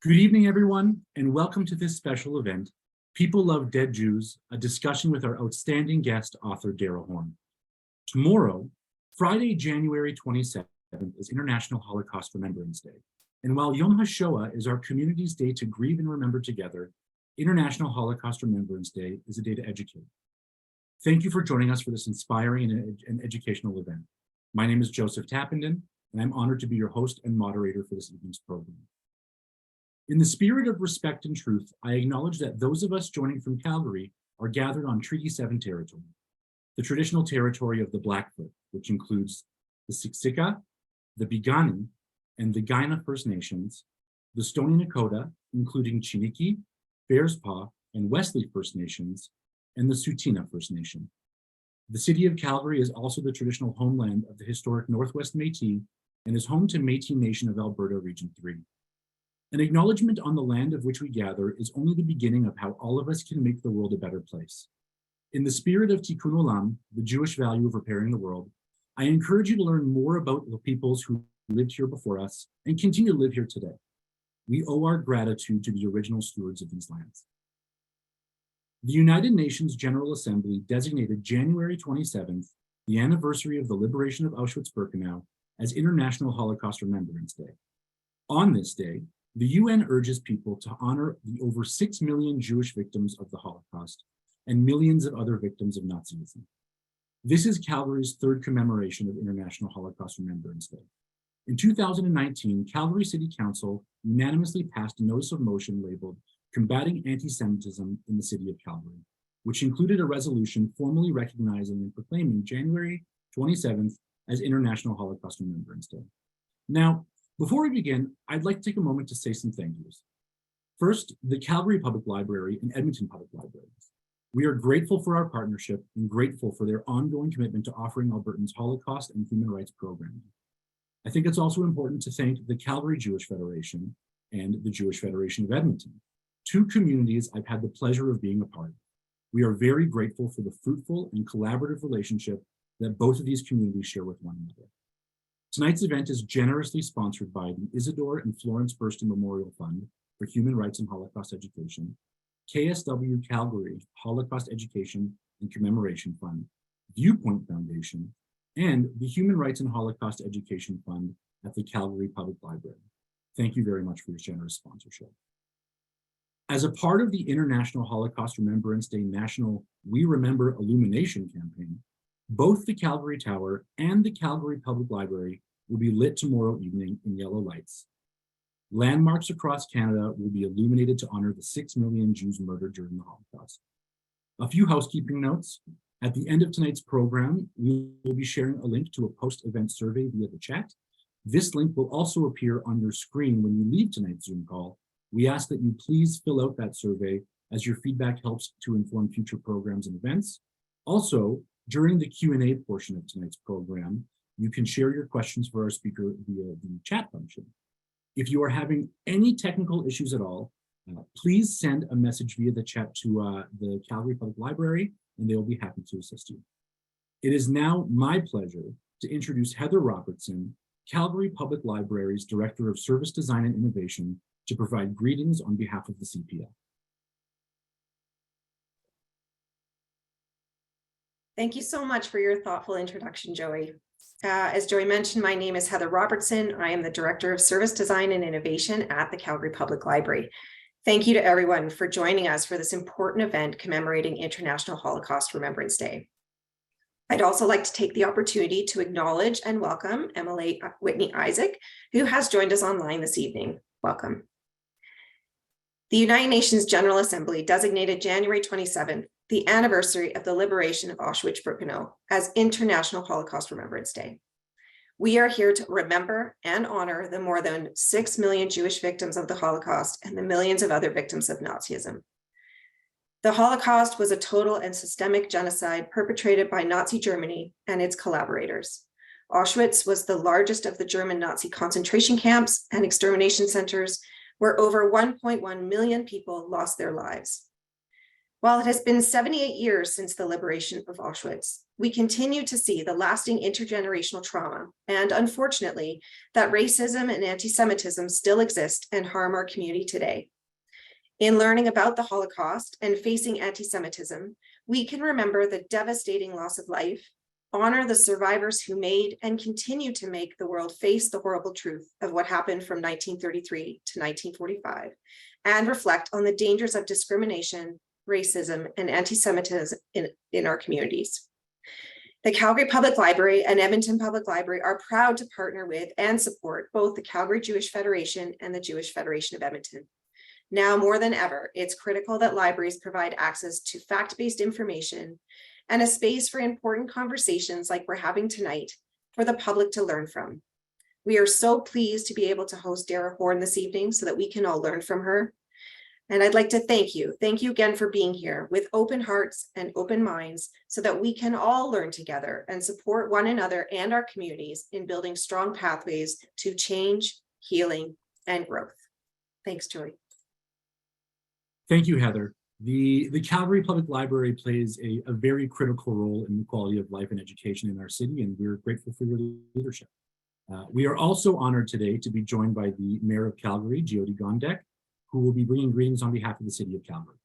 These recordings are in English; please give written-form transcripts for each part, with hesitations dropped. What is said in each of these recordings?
Good evening, everyone, and welcome to this special event, People Love Dead Jews, a discussion with our outstanding guest, author Dara Horn. Tomorrow, Friday, January 27th, is International Holocaust Remembrance Day. And while Yom HaShoah is our community's day to grieve and remember together, International Holocaust Remembrance Day is a day to educate. Thank you for joining us for this inspiring and educational event. My name is Joseph Tappenden, and I'm honored to be your host and moderator for this evening's program. In the spirit of respect and truth, I acknowledge that those of us joining from Calgary are gathered on Treaty 7 territory, the traditional territory of the Blackfoot, which includes the Siksika, the Piikani, and the Kainai First Nations, the Stoney Nakoda, including Chiniki, Bearspaw, and Wesley First Nations, and the Tsuut'ina First Nation. The city of Calgary is also the traditional homeland of the historic Northwest Métis and is home to Métis Nation of Alberta Region 3. An acknowledgement on the land of which we gather is only the beginning of how all of us can make the world a better place. In the spirit of Tikkun Olam, the Jewish value of repairing the world, I encourage you to learn more about the peoples who lived here before us and continue to live here today. We owe our gratitude to the original stewards of these lands. The United Nations General Assembly designated January 27th, the anniversary of the liberation of Auschwitz-Birkenau, as International Holocaust Remembrance Day. On this day, the UN urges people to honor the over 6 million Jewish victims of the Holocaust and millions of other victims of Nazism. This is Calgary's third commemoration of International Holocaust Remembrance Day. In 2019, Calgary City Council unanimously passed a notice of motion labeled Combating Anti-Semitism in the City of Calgary, which included a resolution formally recognizing and proclaiming January 27th as International Holocaust Remembrance Day. Now, before we begin, I'd like to take a moment to say some thank yous. First, the Calgary Public Library and Edmonton Public Library. We are grateful for our partnership and grateful for their ongoing commitment to offering Albertans Holocaust and human rights programming. I think it's also important to thank the Calgary Jewish Federation and the Jewish Federation of Edmonton, two communities I've had the pleasure of being a part of. We are very grateful for the fruitful and collaborative relationship that both of these communities share with one another. Tonight's event is generously sponsored by the Isidore and Florence Burston Memorial Fund for Human Rights and Holocaust Education, KSW Calgary Holocaust Education and Commemoration Fund, Viewpoint Foundation, and the Human Rights and Holocaust Education Fund at the Calgary Public Library. Thank you very much for your generous sponsorship. As a part of the International Holocaust Remembrance Day National We Remember Illumination campaign, both the Calgary Tower and the Calgary Public Library will be lit tomorrow evening in yellow lights. Landmarks across Canada will be illuminated to honor the 6 million Jews murdered during the Holocaust. A few housekeeping notes. At the end of tonight's program, we will be sharing a link to a post-event survey via the chat. This link will also appear on your screen when you leave tonight's Zoom call. We ask that you please fill out that survey as your feedback helps to inform future programs and events. Also, during the Q&A portion of tonight's program, you can share your questions for our speaker via the chat function. If you are having any technical issues at all, please send a message via the chat to the Calgary Public Library, and they will be happy to assist you. It is now my pleasure to introduce Heather Robertson, Calgary Public Library's Director of Service Design and Innovation, to provide greetings on behalf of the CPL. Thank you so much for your thoughtful introduction, Joey. As Joey mentioned, my name is Heather Robertson. I am the Director of Service Design and Innovation at the Calgary Public Library. Thank you to everyone for joining us for this important event commemorating International Holocaust Remembrance Day. I'd also like to take the opportunity to acknowledge and welcome Emily Whitney Isaac, who has joined us online this evening. Welcome. The United Nations General Assembly designated January 27th, the anniversary of the liberation of Auschwitz-Birkenau, as International Holocaust Remembrance Day. We are here to remember and honor the more than 6 million Jewish victims of the Holocaust and the millions of other victims of Nazism. The Holocaust was a total and systemic genocide perpetrated by Nazi Germany and its collaborators. Auschwitz was the largest of the German Nazi concentration camps and extermination centers, where over 1.1 million people lost their lives. While it has been 78 years since the liberation of Auschwitz, we continue to see the lasting intergenerational trauma, and unfortunately, that racism and anti-Semitism still exist and harm our community today. In learning about the Holocaust and facing anti-Semitism, we can remember the devastating loss of life, honor the survivors who made and continue to make the world face the horrible truth of what happened from 1933 to 1945, and reflect on the dangers of discrimination, racism, and anti-Semitism in our communities. The Calgary Public Library and Edmonton Public Library are proud to partner with and support both the Calgary Jewish Federation and the Jewish Federation of Edmonton. Now more than ever, it's critical that libraries provide access to fact-based information and a space for important conversations like we're having tonight for the public to learn from. We are so pleased to be able to host Dara Horn this evening so that we can all learn from her. And I'd like to thank you. Thank you again for being here with open hearts and open minds so that we can all learn together and support one another and our communities in building strong pathways to change, healing, and growth. Thanks, Joy. Thank you, Heather. The Calgary Public Library plays a very critical role in the quality of life and education in our city, and we're grateful for your leadership. We are also honored today to be joined by the Mayor of Calgary, Jyoti Gondek, who will be bringing greetings on behalf of the City of Calgary.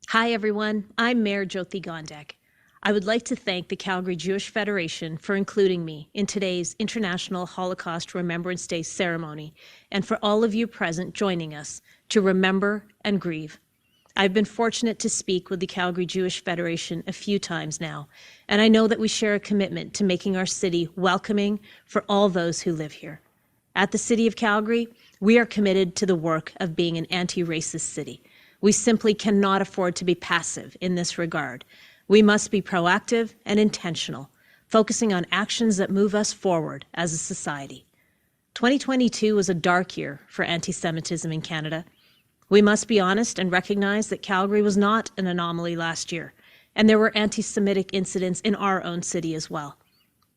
Hi, everyone. I'm Mayor Jyoti Gondek. I would like to thank the Calgary Jewish Federation for including me in today's International Holocaust Remembrance Day ceremony, and for all of you present joining us to remember and grieve. I've been fortunate to speak with the Calgary Jewish Federation a few times now, and I know that we share a commitment to making our city welcoming for all those who live here. At the City of Calgary, we are committed to the work of being an anti-racist city. We simply cannot afford to be passive in this regard. We must be proactive and intentional, focusing on actions that move us forward as a society. 2022 was a dark year for anti-Semitism in Canada. We must be honest and recognize that Calgary was not an anomaly last year, and there were anti-Semitic incidents in our own city as well.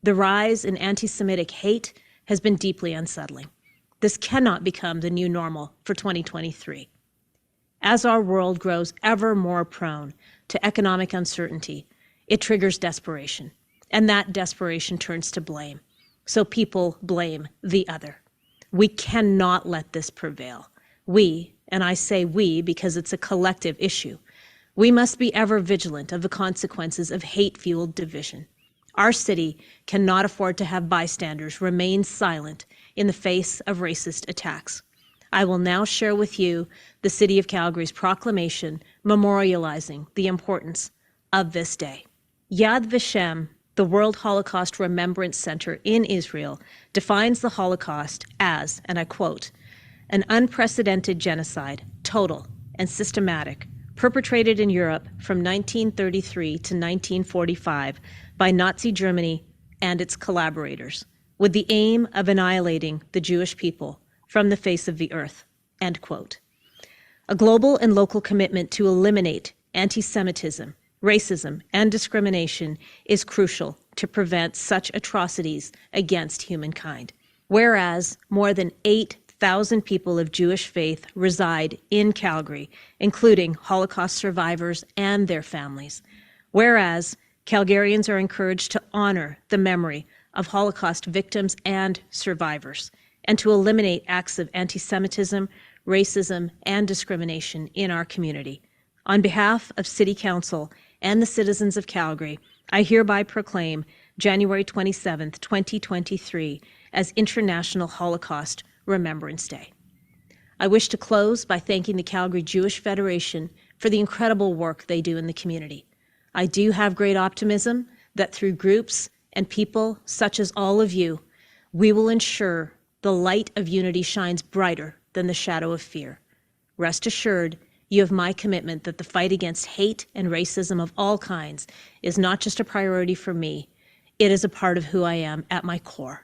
The rise in anti-Semitic hate has been deeply unsettling. This cannot become the new normal for 2023. As our world grows ever more prone to economic uncertainty, it triggers desperation, and that desperation turns to blame. So people blame the other. We cannot let this prevail. We, and I say we because it's a collective issue, we must be ever vigilant of the consequences of hate-fueled division. Our city cannot afford to have bystanders remain silent in the face of racist attacks. I will now share with you the City of Calgary's proclamation memorializing the importance of this day. Yad Vashem, the World Holocaust Remembrance Center in Israel, defines the Holocaust as, and I quote, an unprecedented genocide, total and systematic, perpetrated in Europe from 1933 to 1945 by Nazi Germany and its collaborators, with the aim of annihilating the Jewish people from the face of the earth, end quote. A global and local commitment to eliminate anti-Semitism, racism, and discrimination is crucial to prevent such atrocities against humankind. Whereas more than 8,000 people of Jewish faith reside in Calgary, including Holocaust survivors and their families. Whereas Calgarians are encouraged to honor the memory of Holocaust victims and survivors, and to eliminate acts of anti-Semitism, racism, and discrimination in our community. On behalf of City Council and the citizens of Calgary, I hereby proclaim January 27th, 2023 as International Holocaust Remembrance Day. I wish to close by thanking the Calgary Jewish Federation for the incredible work they do in the community. I do have great optimism that through groups and people such as all of you, we will ensure the light of unity shines brighter than the shadow of fear. Rest assured, you have my commitment that the fight against hate and racism of all kinds is not just a priority for me, it is a part of who I am at my core.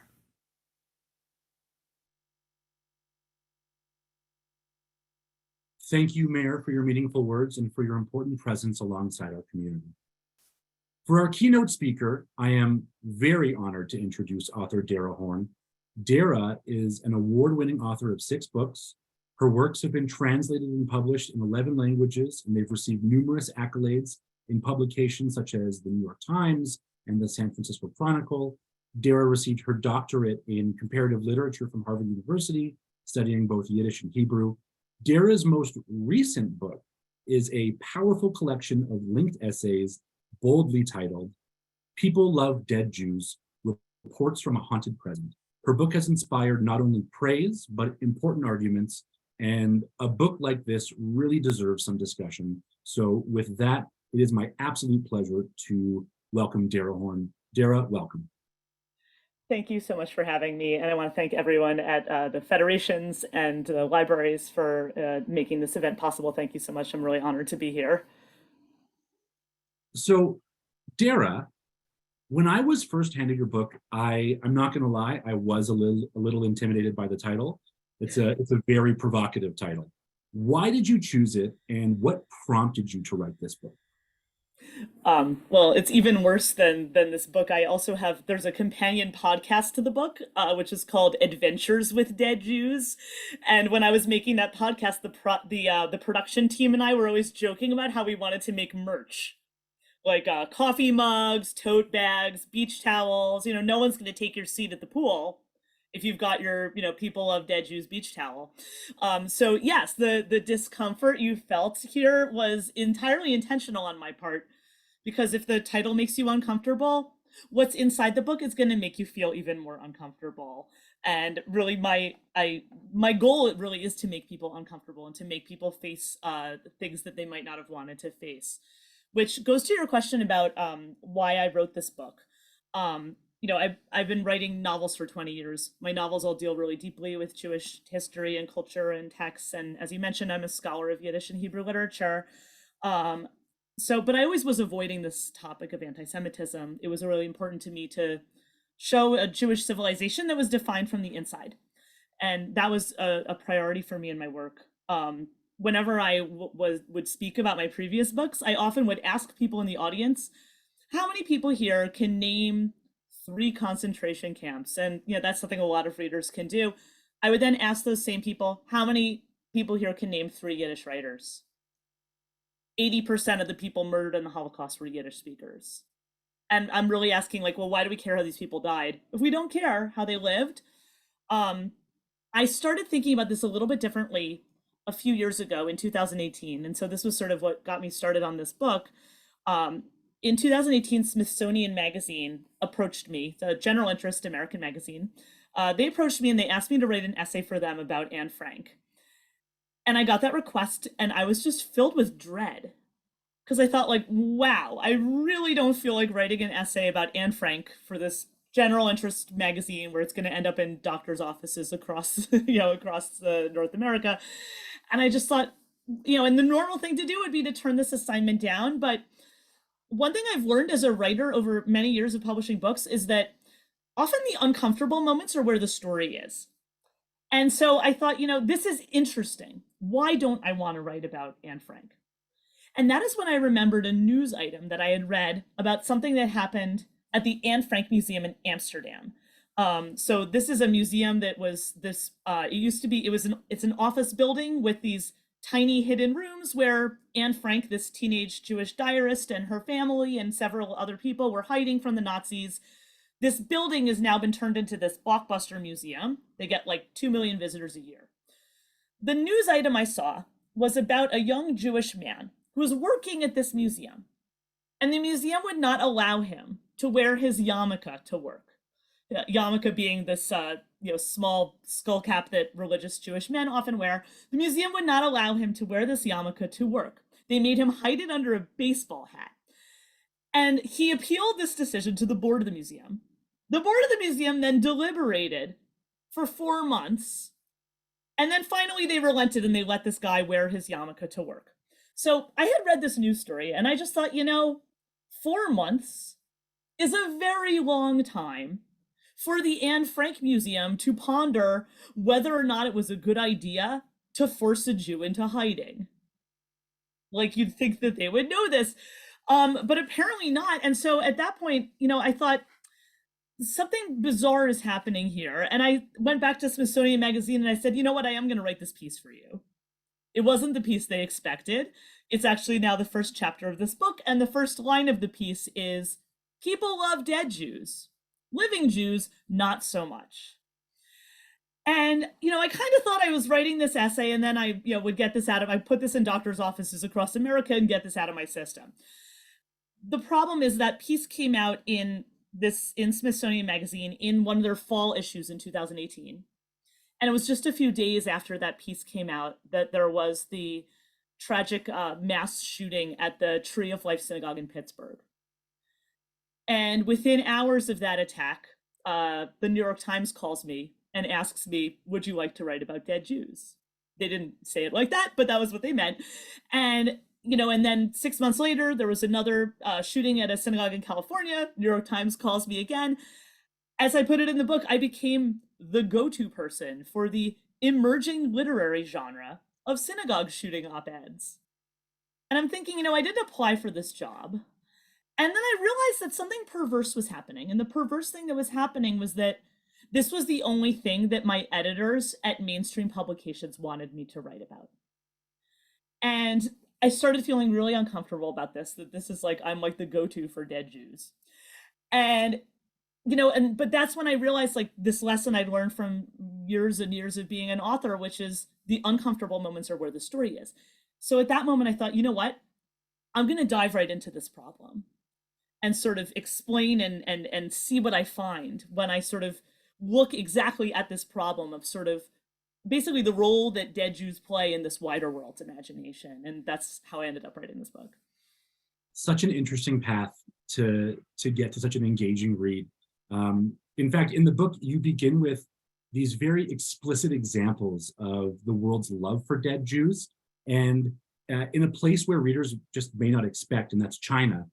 Thank you, Mayor, for your meaningful words and for your important presence alongside our community. For our keynote speaker, I am very honored to introduce author Dara Horn. Dara is an award-winning author of 6 books. Her works have been translated and published in 11 languages, and they've received numerous accolades in publications such as the New York Times and the San Francisco Chronicle. Dara received her doctorate in comparative literature from Harvard University, studying both Yiddish and Hebrew. Dara's most recent book is a powerful collection of linked essays, boldly titled, People Love Dead Jews, Reports from a Haunted Present. Her book has inspired not only praise, but important arguments, and a book like this really deserves some discussion. So with that, it is my absolute pleasure to welcome Dara Horn. Dara, welcome. Thank you so much for having me. And I want to thank everyone at the federations and the libraries for making this event possible. Thank you so much. I'm really honored to be here. So Dara, when I was first handed your book, I'm not going to lie, I was a little intimidated by the title. It's a very provocative title. Why did you choose it, and what prompted you to write this book? Well, it's even worse than this book. I also have, there's a companion podcast to the book, which is called Adventures with Dead Jews. And when I was making that podcast, the production team and I were always joking about how we wanted to make merch. Like coffee mugs, tote bags, beach towels. You know, no one's going to take your seat at the pool if you've got your, People Love Dead Jews beach towel. So yes, the discomfort you felt here was entirely intentional on my part, because if the title makes you uncomfortable, what's inside the book is going to make you feel even more uncomfortable. And really my goal really is to make people uncomfortable and to make people face things that they might not have wanted to face. Which goes to your question about why I wrote this book. I've been writing novels for 20 years. My novels all deal really deeply with Jewish history and culture and texts. And as you mentioned, I'm a scholar of Yiddish and Hebrew literature. But I always was avoiding this topic of anti-Semitism. It was really important to me to show a Jewish civilization that was defined from the inside. And that was a priority for me in my work. Whenever I would speak about my previous books, I often would ask people in the audience, how many people here can name 3 concentration camps? And that's something a lot of readers can do. I would then ask those same people, how many people here can name 3 Yiddish writers? 80% of the people murdered in the Holocaust were Yiddish speakers. And I'm really asking, well, why do we care how these people died? If we don't care how they lived, I started thinking about this a little bit differently a few years ago in 2018. And so this was sort of what got me started on this book. In 2018, Smithsonian Magazine approached me, the general interest American magazine. They approached me and they asked me to write an essay for them about Anne Frank. And I got that request and I was just filled with dread, because I thought, wow, I really don't feel like writing an essay about Anne Frank for this general interest magazine where it's going to end up in doctors' offices across, across North America. And I just thought, and the normal thing to do would be to turn this assignment down. But one thing I've learned as a writer over many years of publishing books is that often the uncomfortable moments are where the story is. And so I thought, this is interesting. Why don't I want to write about Anne Frank? And that is when I remembered a news item that I had read about something that happened at the Anne Frank Museum in Amsterdam. So this is a museum that was it's an office building with these tiny hidden rooms where Anne Frank, this teenage Jewish diarist, and her family and several other people were hiding from the Nazis. This building has now been turned into this blockbuster museum. They get 2 million visitors a year. The news item I saw was about a young Jewish man who was working at this museum, and the museum would not allow him to wear his yarmulke to work. Yarmulke being this small skull cap that religious Jewish men often wear. The museum would not allow him to wear this yarmulke to work. They made him hide it under a baseball hat. And he appealed this decision to the board of the museum. The board of the museum then deliberated for 4 months. And then finally they relented and they let this guy wear his yarmulke to work. So I had read this news story and I just thought, 4 months is a very long time for the Anne Frank Museum to ponder whether or not it was a good idea to force a Jew into hiding. You'd think that they would know this, but apparently not. And so at that point, I thought, something bizarre is happening here. And I went back to Smithsonian Magazine and I said, you know what, I am going to write this piece for you. It wasn't the piece they expected. It's actually now the first chapter of this book. And the first line of the piece is, people love dead Jews. Living Jews, not so much. And, I kind of thought I was writing this essay and then I, would get this I put this in doctors' offices across America and get this out of my system. The problem is that piece came out in Smithsonian Magazine in one of their fall issues in 2018. And it was just a few days after that piece came out that there was the tragic mass shooting at the Tree of Life Synagogue in Pittsburgh. And within hours of that attack, the New York Times calls me and asks me, would you like to write about dead Jews? They didn't say it like that, but that was what they meant. And, and then 6 months later, there was another shooting at a synagogue in California. New York Times calls me again. As I put it in the book, I became the go-to person for the emerging literary genre of synagogue shooting op-eds. And I'm thinking, I didn't apply for this job. And then I realized that something perverse was happening. And the perverse thing that was happening was that this was the only thing that my editors at mainstream publications wanted me to write about. And I started feeling really uncomfortable about this, that this is I'm the go-to for dead Jews. And, but that's when I realized this lesson I'd learned from years and years of being an author, which is the uncomfortable moments are where the story is. So at that moment, I thought, you know what? I'm going to dive right into this problem and sort of explain and see what I find when I sort of look exactly at this problem of sort of basically the role that dead Jews play in this wider world's imagination. And that's how I ended up writing this book. Such an interesting path to get to such an engaging read. In fact, in the book, you begin with these very explicit examples of the world's love for dead Jews, and in a place where readers just may not expect, and that's China.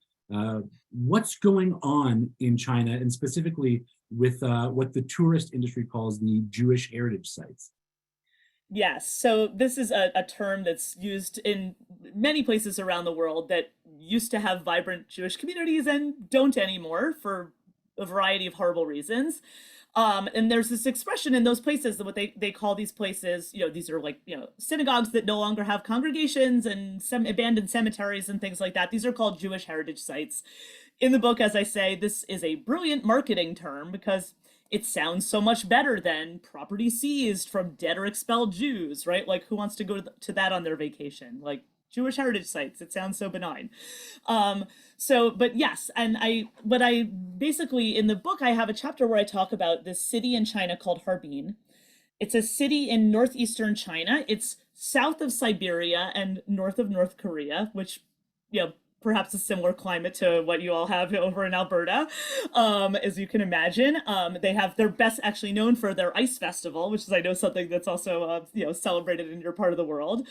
What's going on in China, and specifically with what the tourist industry calls the Jewish heritage sites? Yes, so this is a term that's used in many places around the world that used to have vibrant Jewish communities and don't anymore for a variety of horrible reasons. And there's this expression in those places that what they call these places, these are synagogues that no longer have congregations and some abandoned cemeteries and things like that. These are called Jewish heritage sites. In the book, as I say, this is a brilliant marketing term because it sounds so much better than property seized from dead or expelled Jews, right? Who wants to go to that on their vacation? Jewish heritage sites, it sounds so benign. But yes, and I basically, in the book, I have a chapter where I talk about this city in China called Harbin. It's a city in northeastern China. It's south of Siberia and north of North Korea, which, perhaps a similar climate to what you all have over in Alberta, as you can imagine. They're best actually known for their ice festival, which is, I know, something that's also, celebrated in your part of the world.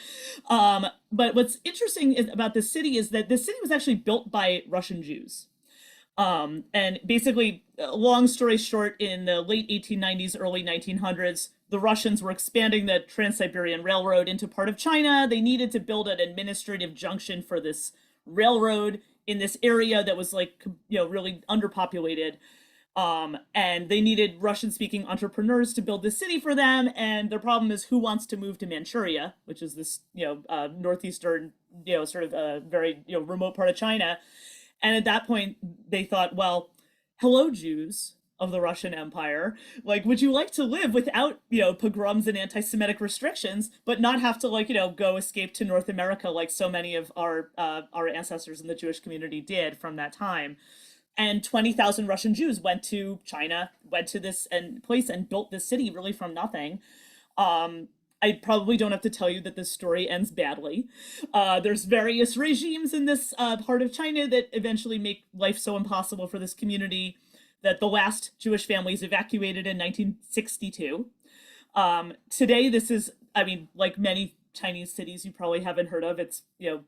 But what's interesting about this city is that this city was actually built by Russian Jews. And basically, long story short, in the late 1890s, early 1900s, the Russians were expanding the Trans-Siberian Railroad into part of China. They needed to build an administrative junction for this railroad in this area that was really underpopulated. And they needed Russian-speaking entrepreneurs to build this city for them. And their problem is, who wants to move to Manchuria, which is this, northeastern, sort of very, remote part of China. And at that point, they thought, well, hello, Jews of the Russian Empire. Would you like to live without, pogroms and anti-Semitic restrictions, but not have to go escape to North America like so many of our ancestors in the Jewish community did from that time? And 20,000 Russian Jews went to China, went to this place and built this city really from nothing. I probably don't have to tell you that this story ends badly. There's various regimes in this part of China that eventually make life so impossible for this community that the last Jewish families evacuated in 1962. Today, this is, like many Chinese cities you probably haven't heard of, it's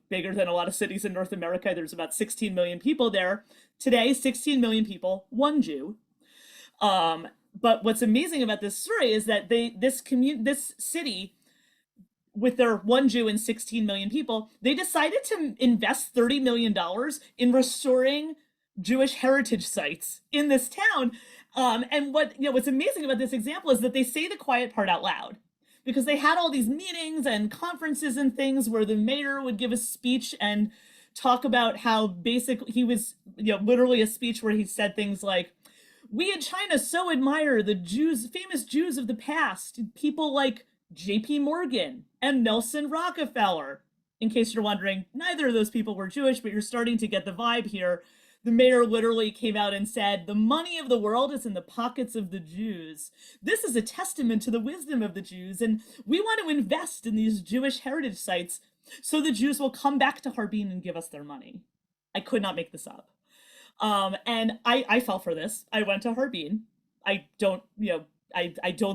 bigger than a lot of cities in North America. There's about 16 million people there. Today, 16 million people, one Jew. But what's amazing about this story is that this city, with their one Jew and 16 million people, they decided to invest $30 million in restoring Jewish heritage sites in this town. And what's amazing about this example is that they say the quiet part out loud, because they had all these meetings and conferences and things where the mayor would give a speech and talk about how basically he was, literally a speech where he said things like, "We in China so admire the Jews, famous Jews of the past, people like J.P. Morgan and Nelson Rockefeller." In case you're wondering, neither of those people were Jewish, but you're starting to get the vibe here. The mayor literally came out and said, "The money of the world is in the pockets of the Jews. This is a testament to the wisdom of the Jews, and we want to invest in these Jewish heritage sites so the Jews will come back to Harbin and give us their money." I could not make this up. And I fell for this. I went to Harbin. I don't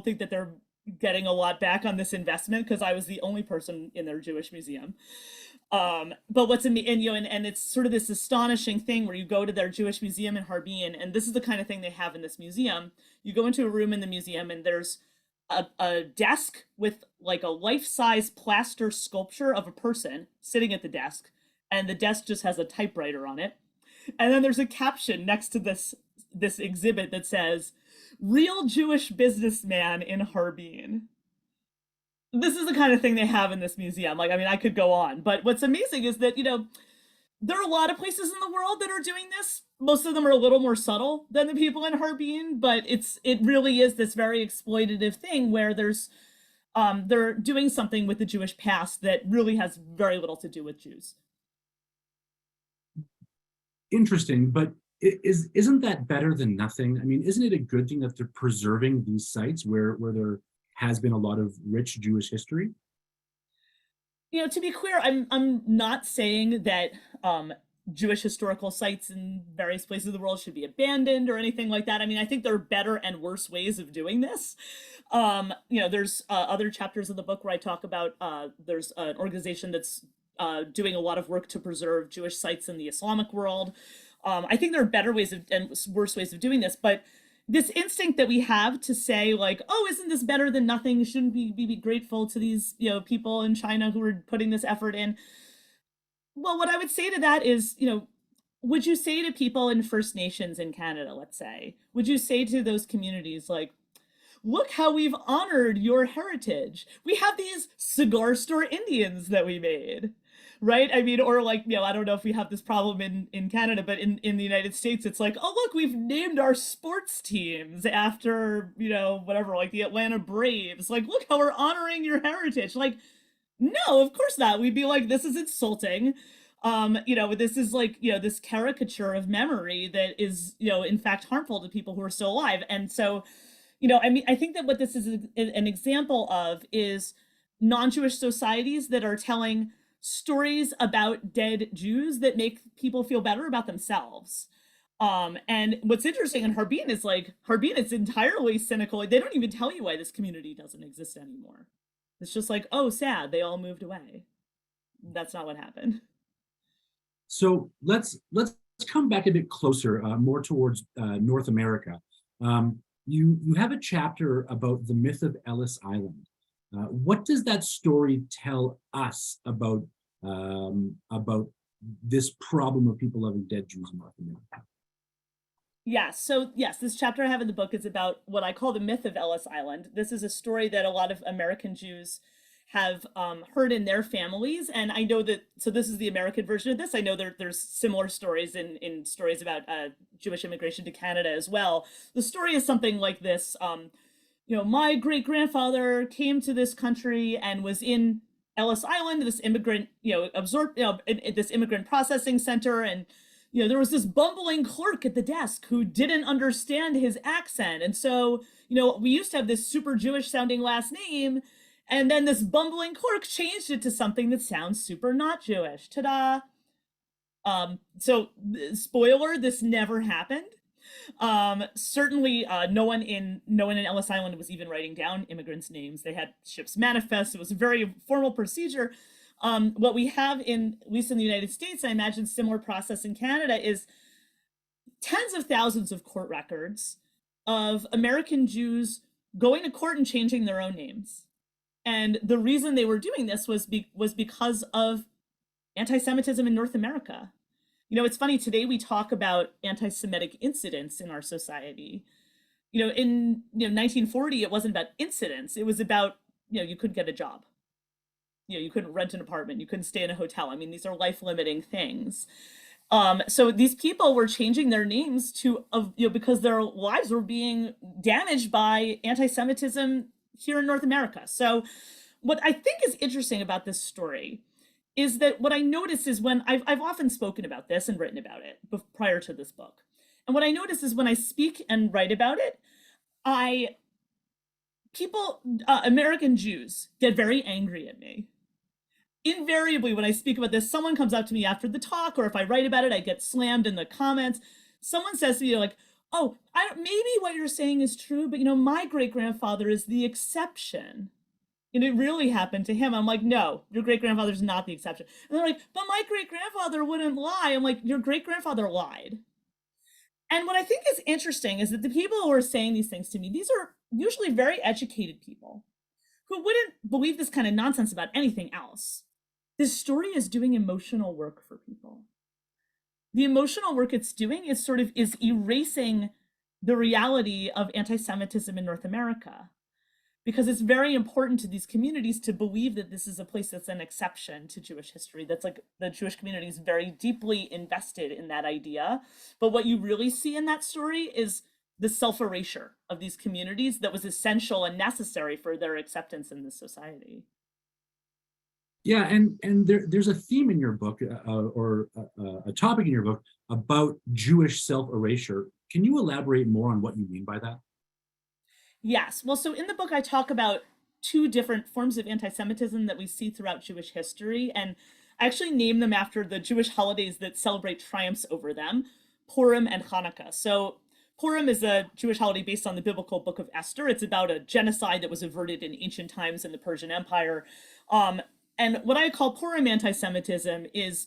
think that they're getting a lot back on this investment, because I was the only person in their Jewish museum. But what's and it's sort of this astonishing thing where you go to their Jewish museum in Harbin, and this is the kind of thing they have in this museum. You go into a room in the museum, and there's a desk with like a life-size plaster sculpture of a person sitting at the desk, and the desk just has a typewriter on it. And then there's a caption next to this exhibit that says, "Real Jewish businessman in Harbin." This is the kind of thing they have in this museum. I could go on, but what's amazing is that, there are a lot of places in the world that are doing this. Most of them are a little more subtle than the people in Harbin, but it really is this very exploitative thing where they're doing something with the Jewish past that really has very little to do with Jews. Interesting, but isn't that better than nothing? I mean, isn't it a good thing that they're preserving these sites where there has been a lot of rich Jewish history? To be clear, I'm not saying that Jewish historical sites in various places of the world should be abandoned or anything like that. I think there are better and worse ways of doing this. There's other chapters of the book where I talk about there's an organization that's doing a lot of work to preserve Jewish sites in the Islamic world. I think there are better ways and worse ways of doing this, but this instinct that we have to say like, "Oh, isn't this better than nothing? Shouldn't we be grateful to these, people in China who are putting this effort in?" Well, what I would say to that is, would you say to people in First Nations in Canada, let's say, would you say to those communities like, "Look how we've honored your heritage. We have these cigar store Indians that we made," right? Or like, I don't know if we have this problem in Canada, but in the United States, it's like, "Oh, look, we've named our sports teams after, whatever, like the Atlanta Braves. Like, look how we're honoring your heritage." Like, no, of course not. We'd be like, "This is insulting." This is like, this caricature of memory that is, in fact, harmful to people who are still alive. And so, I think that what this is an example of is non-Jewish societies that are telling stories about dead Jews that make people feel better about themselves. And what's interesting in Harbin is it's entirely cynical. They don't even tell you why this community doesn't exist anymore. It's just like, "Oh, sad, they all moved away." That's not what happened. So let's come back a bit closer, more towards North America. You have a chapter about the myth of Ellis Island. What does that story tell us about this problem of people loving dead Jews in North America? Yeah, so yes, this chapter I have in the book is about what I call the myth of Ellis Island. This is a story that a lot of American Jews have heard in their families, and I know that, so this is the American version of this. I know there's similar stories in stories about Jewish immigration to Canada as well. The story is something like this. My great-grandfather came to this country and was in Ellis Island, this immigrant, this immigrant processing center, and there was this bumbling clerk at the desk who didn't understand his accent, and so we used to have this super Jewish sounding last name, and then this bumbling clerk changed it to something that sounds super not Jewish. Ta-da! So spoiler, this never happened. Certainly, no one in Ellis Island was even writing down immigrants' names. They had ship's manifests. It was a very formal procedure. What we have at least in the United States, I imagine similar process in Canada, is tens of thousands of court records of American Jews going to court and changing their own names. And the reason they were doing this was because of anti-Semitism in North America. It's funny, today we talk about anti-Semitic incidents in our society. In 1940, it wasn't about incidents. It was about, you couldn't get a job. You couldn't rent an apartment. You couldn't stay in a hotel. I mean, these are life-limiting things. So these people were changing their names because their lives were being damaged by anti-Semitism here in North America. So what I think is interesting about this story is that what I notice is when I've often spoken about this and written about it prior to this book. And what I notice is when I speak and write about it, American Jews get very angry at me. Invariably, when I speak about this, someone comes up to me after the talk, or if I write about it, I get slammed in the comments. Someone says to me like, oh, maybe what you're saying is true, but my great-grandfather is the exception. And it really happened to him. I'm like, no, your great-grandfather's not the exception. And they're like, but my great-grandfather wouldn't lie. I'm like, your great-grandfather lied. And what I think is interesting is that the people who are saying these things to me, these are usually very educated people who wouldn't believe this kind of nonsense about anything else. This story is doing emotional work for people. The emotional work it's doing is erasing the reality of anti-Semitism in North America, because it's very important to these communities to believe that this is a place that's an exception to Jewish history. That's like the Jewish community is very deeply invested in that idea. But what you really see in that story is the self-erasure of these communities that was essential and necessary for their acceptance in this society. Yeah, and there's a theme in your book, or a topic in your book about Jewish self-erasure. Can you elaborate more on what you mean by that? Yes. Well, so in the book, I talk about two different forms of anti-Semitism that we see throughout Jewish history, and I actually name them after the Jewish holidays that celebrate triumphs over them, Purim and Hanukkah. So Purim is a Jewish holiday based on the biblical book of Esther. It's about a genocide that was averted in ancient times in the Persian Empire. And what I call Purim anti-Semitism is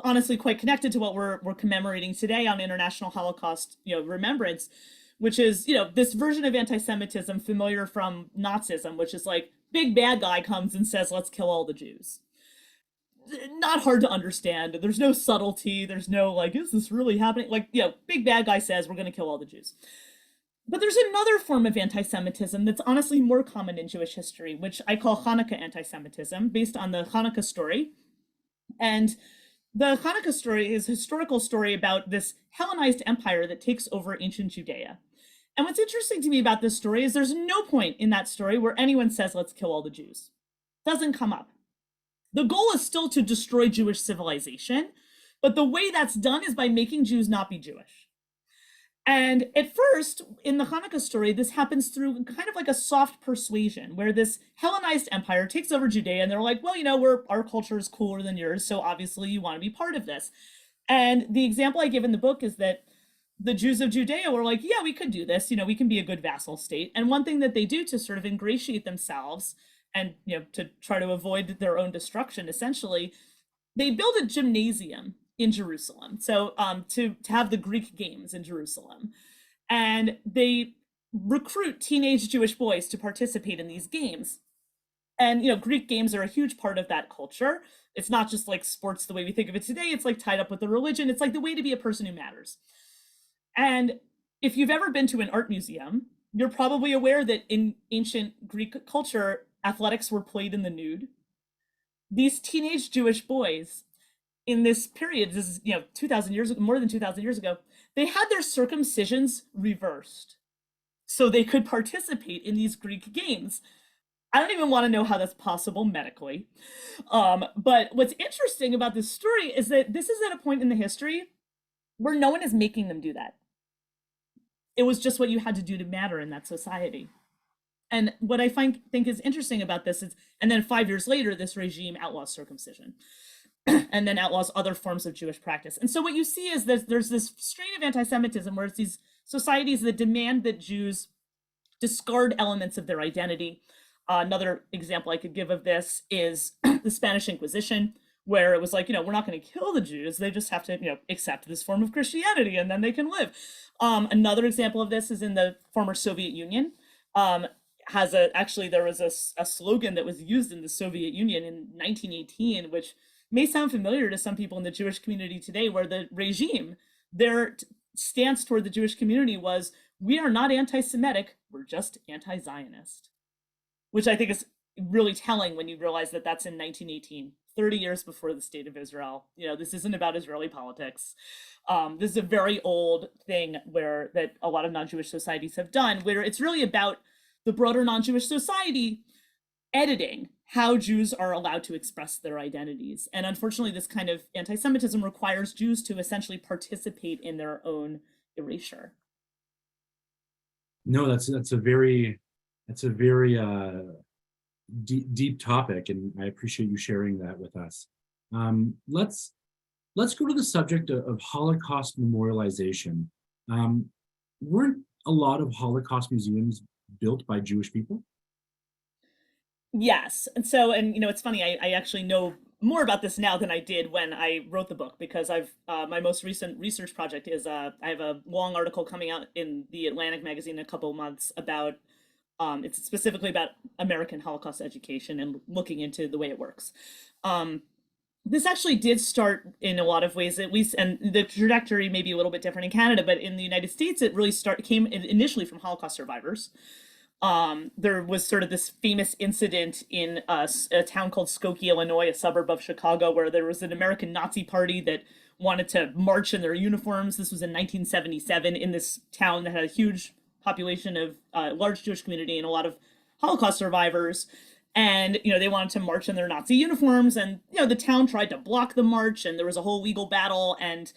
honestly quite connected to what we're commemorating today on International Holocaust Remembrance, which is this version of anti-Semitism familiar from Nazism, which is like big bad guy comes and says, let's kill all the Jews. Not hard to understand. There's no subtlety. There's no like, is this really happening? Like, big bad guy says we're going to kill all the Jews. But there's another form of anti-Semitism that's honestly more common in Jewish history, which I call Hanukkah anti-Semitism, based on the Hanukkah story. And the Hanukkah story is a historical story about this Hellenized empire that takes over ancient Judea. And what's interesting to me about this story is there's no point in that story where anyone says, let's kill all the Jews. Doesn't come up. The goal is still to destroy Jewish civilization, but the way that's done is by making Jews not be Jewish. And at first, in the Hanukkah story, this happens through kind of like a soft persuasion, where this Hellenized empire takes over Judea, and they're like, well, our culture is cooler than yours, so obviously you want to be part of this. And the example I give in the book is that the Jews of Judea were like, yeah, we could do this, we can be a good vassal state. And one thing that they do to sort of ingratiate themselves and, to try to avoid their own destruction, essentially, they build a gymnasium in Jerusalem. So to have the Greek games in Jerusalem. And they recruit teenage Jewish boys to participate in these games. And, Greek games are a huge part of that culture. It's not just like sports the way we think of it today. It's like tied up with the religion. It's like the way to be a person who matters. And if you've ever been to an art museum, you're probably aware that in ancient Greek culture, athletics were played in the nude. These teenage Jewish boys in this period, this is 2,000 years ago, more than 2,000 years ago, they had their circumcisions reversed so they could participate in these Greek games. I don't even want to know how that's possible medically. But what's interesting about this story is that this is at a point in the history where no one is making them do that. It was just what you had to do to matter in that society. And what I think is interesting about this is, and then 5 years later, this regime outlaws circumcision and then outlaws other forms of Jewish practice. And so what you see is that there's this strain of anti-Semitism where it's these societies that demand that Jews discard elements of their identity. Another example I could give of this is the Spanish Inquisition, where it was like, we're not going to kill the Jews. They just have to, accept this form of Christianity and then they can live. Another example of this is in the former Soviet Union. There was a slogan that was used in the Soviet Union in 1918, which may sound familiar to some people in the Jewish community today, where the regime, their stance toward the Jewish community was, we are not anti-Semitic, we're just anti-Zionist, which I think is really telling when you realize that that's in 1918, 30 years before the state of Israel. This isn't about Israeli politics. This is a very old thing that a lot of non-Jewish societies have done, where it's really about the broader non-Jewish society editing how Jews are allowed to express their identities. And unfortunately, this kind of anti-Semitism requires Jews to essentially participate in their own erasure. No, that's a very deep topic, and I appreciate you sharing that with us. Let's go to the subject of Holocaust memorialization. Weren't a lot of Holocaust museums built by Jewish people? Yes. And it's funny, I actually know more about this now than I did when I wrote the book, because my most recent research project is I have a long article coming out in the Atlantic magazine in a couple of months about it's specifically about American Holocaust education and looking into the way it works. This actually did start in a lot of ways, at least, and the trajectory may be a little bit different in Canada, but in the United States, it really came initially from Holocaust survivors. There was sort of this famous incident in a town called Skokie, Illinois, a suburb of Chicago, where there was an American Nazi party that wanted to march in their uniforms. This was in 1977 in this town that had a huge population of large Jewish community and a lot of Holocaust survivors. And, they wanted to march in their Nazi uniforms, and, the town tried to block the march, and there was a whole legal battle. And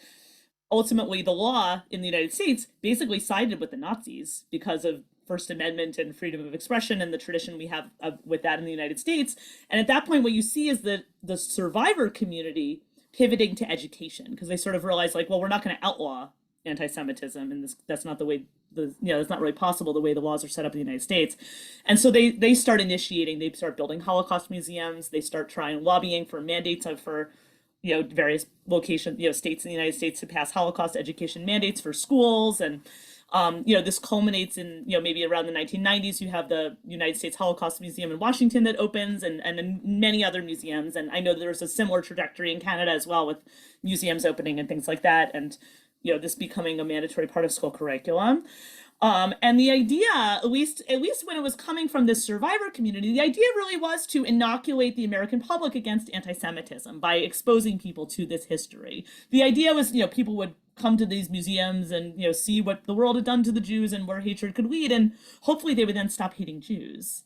ultimately, the law in the United States basically sided with the Nazis because of First Amendment and freedom of expression and the tradition we have with that in the United States. And at that point, what you see is the survivor community pivoting to education, because they sort of realize, like, well, we're not going to outlaw anti-Semitism, and that's not the way it's not really possible the way the laws are set up in the United States. And so they start building Holocaust museums. They start trying lobbying for mandates for various locations, states in the United States to pass Holocaust education mandates for schools. And this culminates in, maybe around the 1990s, you have the United States Holocaust Museum in Washington that opens, and many other museums. And I know there's a similar trajectory in Canada as well, with museums opening and things like that. And this becoming a mandatory part of school curriculum. And the idea, at least when it was coming from this survivor community, the idea really was to inoculate the American public against anti-Semitism by exposing people to this history. The idea was, people would come to these museums and, see what the world had done to the Jews and where hatred could lead, and hopefully they would then stop hating Jews.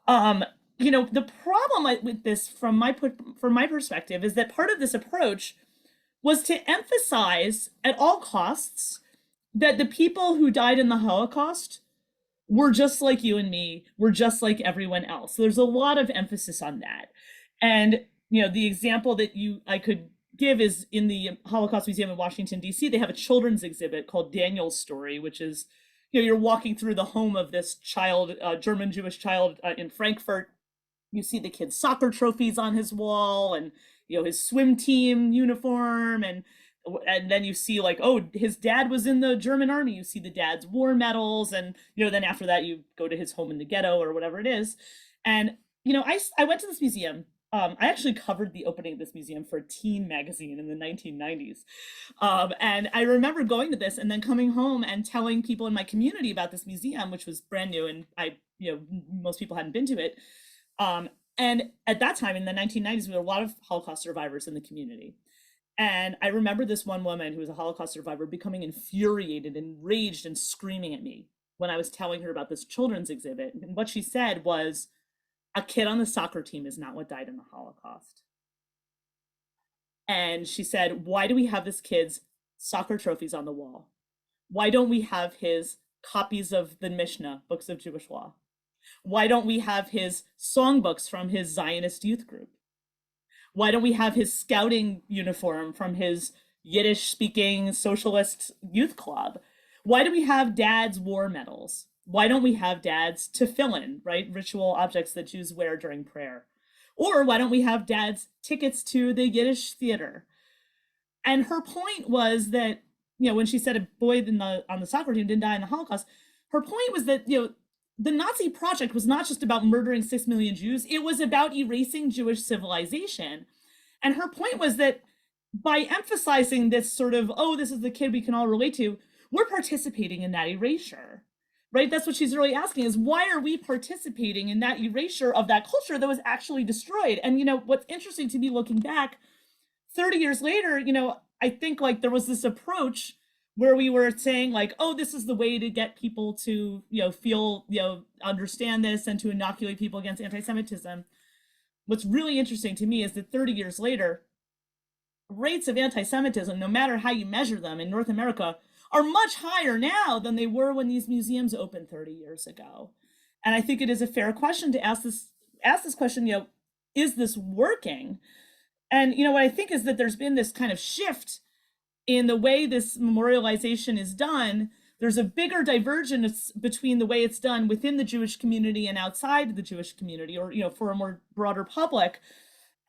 The problem with this, from my perspective, is that part of this approach was to emphasize at all costs that the people who died in the Holocaust were just like you and me, were just like everyone else. So there's a lot of emphasis on that. And, the example that I could give is in the Holocaust Museum in Washington, D.C., they have a children's exhibit called Daniel's Story, which is, you're walking through the home of this child, German Jewish child in Frankfurt. You see the kid's soccer trophies on his wall, and his swim team uniform, and then you see, like, oh, his dad was in the German army. You see the dad's war medals, and then after that you go to his home in the ghetto or whatever it is. And I went to this museum. I actually covered the opening of this museum for a teen magazine in the 1990s. And I remember going to this and then coming home and telling people in my community about this museum, which was brand new, and most people hadn't been to it. And at that time, in the 1990s, there were a lot of Holocaust survivors in the community. And I remember this one woman who was a Holocaust survivor becoming infuriated, enraged, and screaming at me when I was telling her about this children's exhibit. And what she said was, a kid on the soccer team is not what died in the Holocaust. And she said, why do we have this kid's soccer trophies on the wall? Why don't we have his copies of the Mishnah, books of Jewish law? Why don't we have his songbooks from his Zionist youth group? Why don't we have his scouting uniform from his Yiddish-speaking socialist youth club? Why do we have dad's war medals? Why don't we have dad's tefillin, right? Ritual objects that Jews wear during prayer. Or why don't we have dad's tickets to the Yiddish theater? And her point was that, when she said a boy on the soccer team didn't die in the Holocaust, her point was that, the Nazi project was not just about murdering 6 million Jews, it was about erasing Jewish civilization. And her point was that by emphasizing this sort of, oh, this is the kid we can all relate to, we're participating in that erasure, right? That's what she's really asking, is why are we participating in that erasure of that culture that was actually destroyed? And, what's interesting to me looking back 30 years later, I think like there was this approach where we were saying like, oh, this is the way to get people to, feel, understand this and to inoculate people against anti-Semitism. What's really interesting to me is that 30 years later, rates of anti-Semitism, no matter how you measure them in North America, are much higher now than they were when these museums opened 30 years ago. And I think it is a fair question to ask this question, is this working? And what I think is that there's been this kind of shift in the way this memorialization is done. There's a bigger divergence between the way it's done within the Jewish community and outside the Jewish community, or for a more broader public.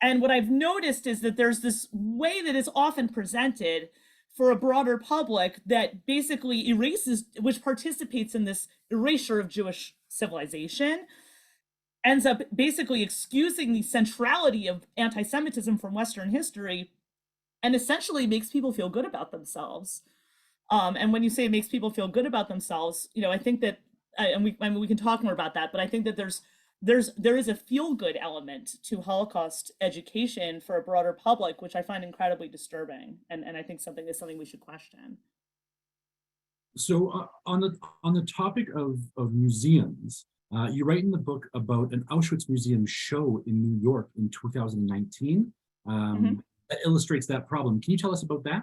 And what I've noticed is that there's this way that is often presented for a broader public that basically erases, which participates in this erasure of Jewish civilization, ends up basically excusing the centrality of anti-Semitism from Western history, and essentially makes people feel good about themselves. And when you say it makes people feel good about themselves, I think that, and we can talk more about that, but I think that there is a feel-good element to Holocaust education for a broader public, which I find incredibly disturbing, and I think something we should question. So on the topic of museums, you write in the book about an Auschwitz Museum show in New York in 2019 that illustrates that problem. Can you tell us about that?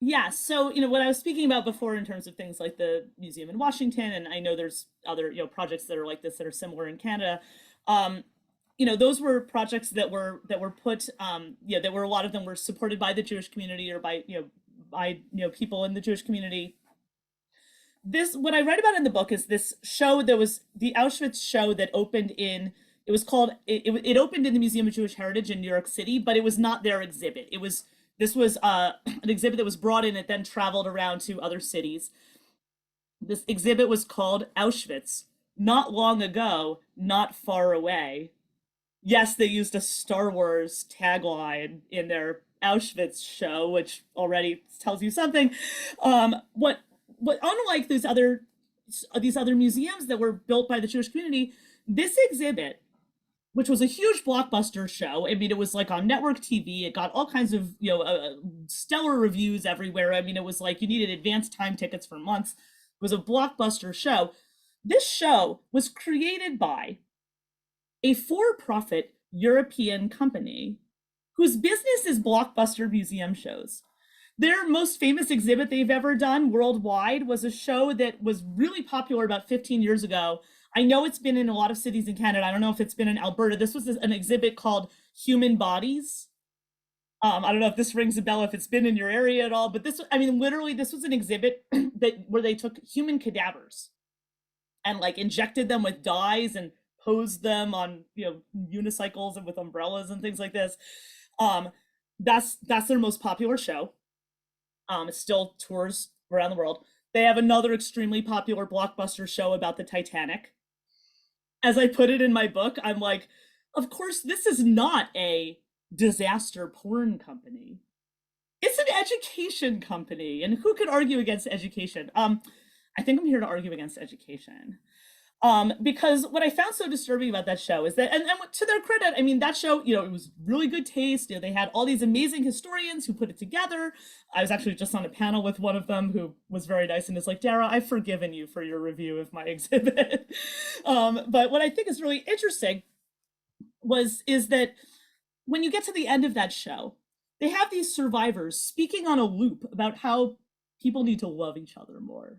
Yeah, so what I was speaking about before in terms of things like the museum in Washington, and I know there's other projects that are like this that are similar in Canada. Those were projects that were put, that were, a lot of them were supported by the Jewish community or by people in the Jewish community. What I write about in the book is this show that was the Auschwitz show that opened in. It was called. It opened in the Museum of Jewish Heritage in New York City, but it was not their exhibit. This was an exhibit that was brought in. It then traveled around to other cities. This exhibit was called Auschwitz, Not Long Ago, Not Far Away. Yes, they used a Star Wars tagline in their Auschwitz show, which already tells you something. What unlike these other museums that were built by the Jewish community, this exhibit, which was a huge blockbuster show. I mean, it was like on network TV. It got all kinds of, stellar reviews everywhere. I mean, it was like you needed advanced time tickets for months. It was a blockbuster show. This show was created by a for-profit European company whose business is blockbuster museum shows. Their most famous exhibit they've ever done worldwide was a show that was really popular about 15 years ago. I know it's been in a lot of cities in Canada. I don't know if it's been in Alberta. This was an exhibit called Human Bodies. I don't know if this rings a bell, if it's been in your area at all, but literally this was an exhibit where they took human cadavers and like injected them with dyes and posed them on, unicycles and with umbrellas and things like this. That's their most popular show. It still tours around the world. They have another extremely popular blockbuster show about the Titanic. As I put it in my book, I'm like, of course, this is not a disaster porn company. It's an education company. And who could argue against education? I think I'm here to argue against education. Because what I found so disturbing about that show is that, and to their credit, I mean, that show, it was really good taste. They had all these amazing historians who put it together. I was actually just on a panel with one of them who was very nice and is like, Dara, I've forgiven you for your review of my exhibit. But what I think is really interesting is that when you get to the end of that show, they have these survivors speaking on a loop about how people need to love each other more.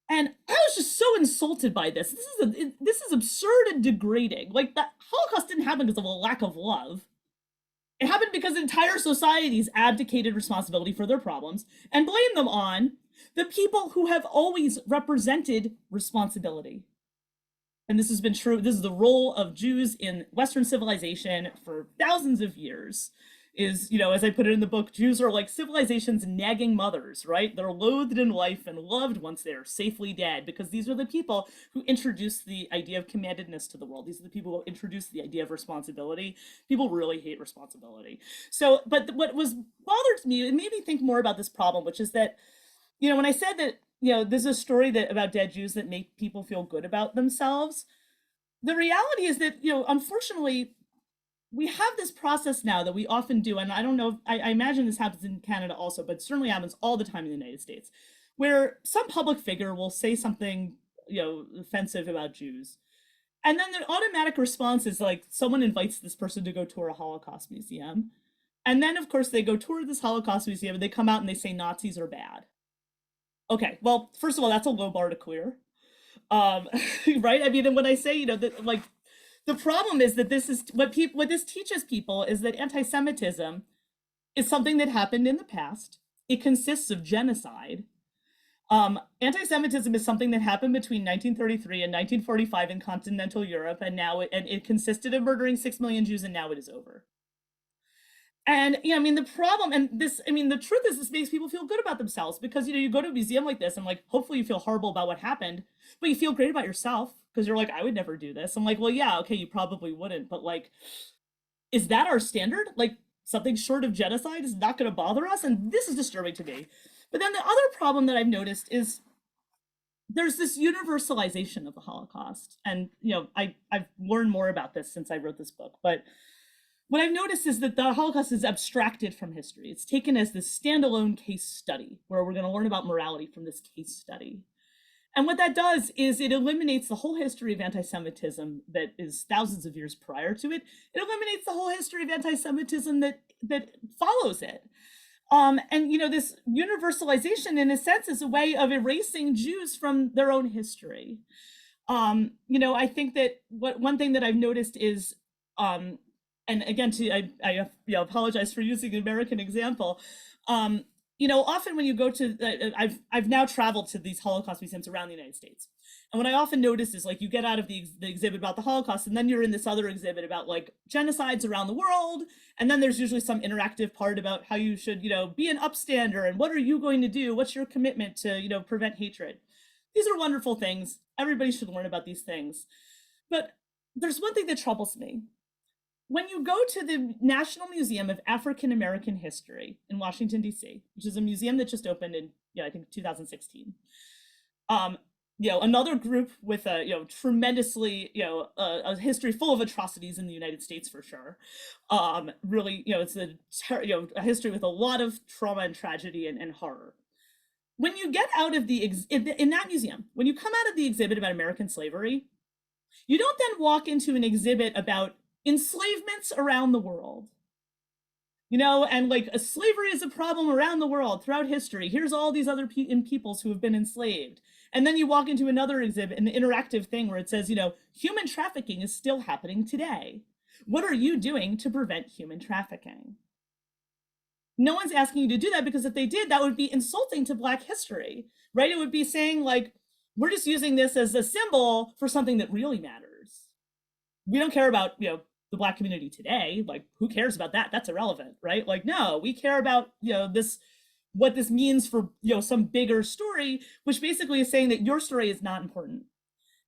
And I was just so insulted by this. This is absurd and degrading. Like, the Holocaust didn't happen because of a lack of love. It happened because entire societies abdicated responsibility for their problems and blamed them on the people who have always represented responsibility. And this has been true. This is the role of Jews in Western civilization for thousands of years, is, you know, as I put it in the book, Jews are like civilization's nagging mothers, right? They're loathed in life and loved once they're safely dead, because these are the people who introduced the idea of commandedness to the world. These are the people who introduced the idea of responsibility. People really hate responsibility. So, but what bothered me, it made me think more about this problem, which is that, you know, when I said that, you know, there's a story that about dead Jews that make people feel good about themselves, the reality is that, you know, unfortunately, we have this process now that we often do, and I don't know, I imagine this happens in Canada also, but certainly happens all the time in the United States, where some public figure will say something, you know, offensive about Jews. And then the automatic response is like someone invites this person to go tour a Holocaust museum. And then, of course, they go tour this Holocaust museum and they come out and they say Nazis are bad. Okay, well, first of all, that's a low bar to clear. Right? I mean, and when I say, you know, that like, the problem is that this is what this teaches people is that anti-Semitism is something that happened in the past. It consists of genocide. Anti-Semitism is something that happened between 1933 and 1945 in continental Europe, and now it consisted of murdering 6 million Jews, and now it is over. And, you know, I mean, the problem, and this, I mean, the truth is this makes people feel good about themselves, because, you know, you go to a museum like this and like, hopefully you feel horrible about what happened, but you feel great about yourself because you're like, I would never do this. I'm like, well, yeah, okay, you probably wouldn't, but like, is that our standard? Like, something short of genocide is not going to bother us? And this is disturbing to me. But then the other problem that I've noticed is there's this universalization of the Holocaust. And, you know, I've learned more about this since I wrote this book, but what I've noticed is that the Holocaust is abstracted from history. It's taken as this standalone case study where we're going to learn about morality from this case study. And what that does is it eliminates the whole history of anti-Semitism that is thousands of years prior to it. It eliminates the whole history of anti-Semitism that follows it. And, you know, this universalization, in a sense, is a way of erasing Jews from their own history. You know, I think that one thing that I've noticed is, and again, I apologize for using an American example. You know, often when you go to, I've now traveled to these Holocaust museums around the United States. And what I often notice is like you get out of the exhibit about the Holocaust, and then you're in this other exhibit about like genocides around the world. And then there's usually some interactive part about how you should, you know, be an upstander and what are you going to do? What's your commitment to, you know, prevent hatred? These are wonderful things. Everybody should learn about these things. But there's one thing that troubles me. When you go to the National Museum of African American History in Washington, D.C., which is a museum that just opened in, you know, I think 2016, you know, another group with a, you know, tremendously, you know, a history full of atrocities in the United States for sure. Really, you know, it's a history with a lot of trauma and tragedy and horror. When you get out of in that museum, when you come out of the exhibit about American slavery, you don't then walk into an exhibit about enslavements around the world, you know, and like slavery is a problem around the world throughout history. Here's all these other peoples who have been enslaved. And then you walk into another exhibit, an interactive thing where it says, you know, human trafficking is still happening today. What are you doing to prevent human trafficking? No one's asking you to do that, because if they did, that would be insulting to Black history, right? It would be saying like, we're just using this as a symbol for something that really matters. We don't care about, you know, the Black community today. Like, who cares about that? That's irrelevant, right? Like, no, we care about, you know, what this means for, you know, some bigger story, which basically is saying that your story is not important.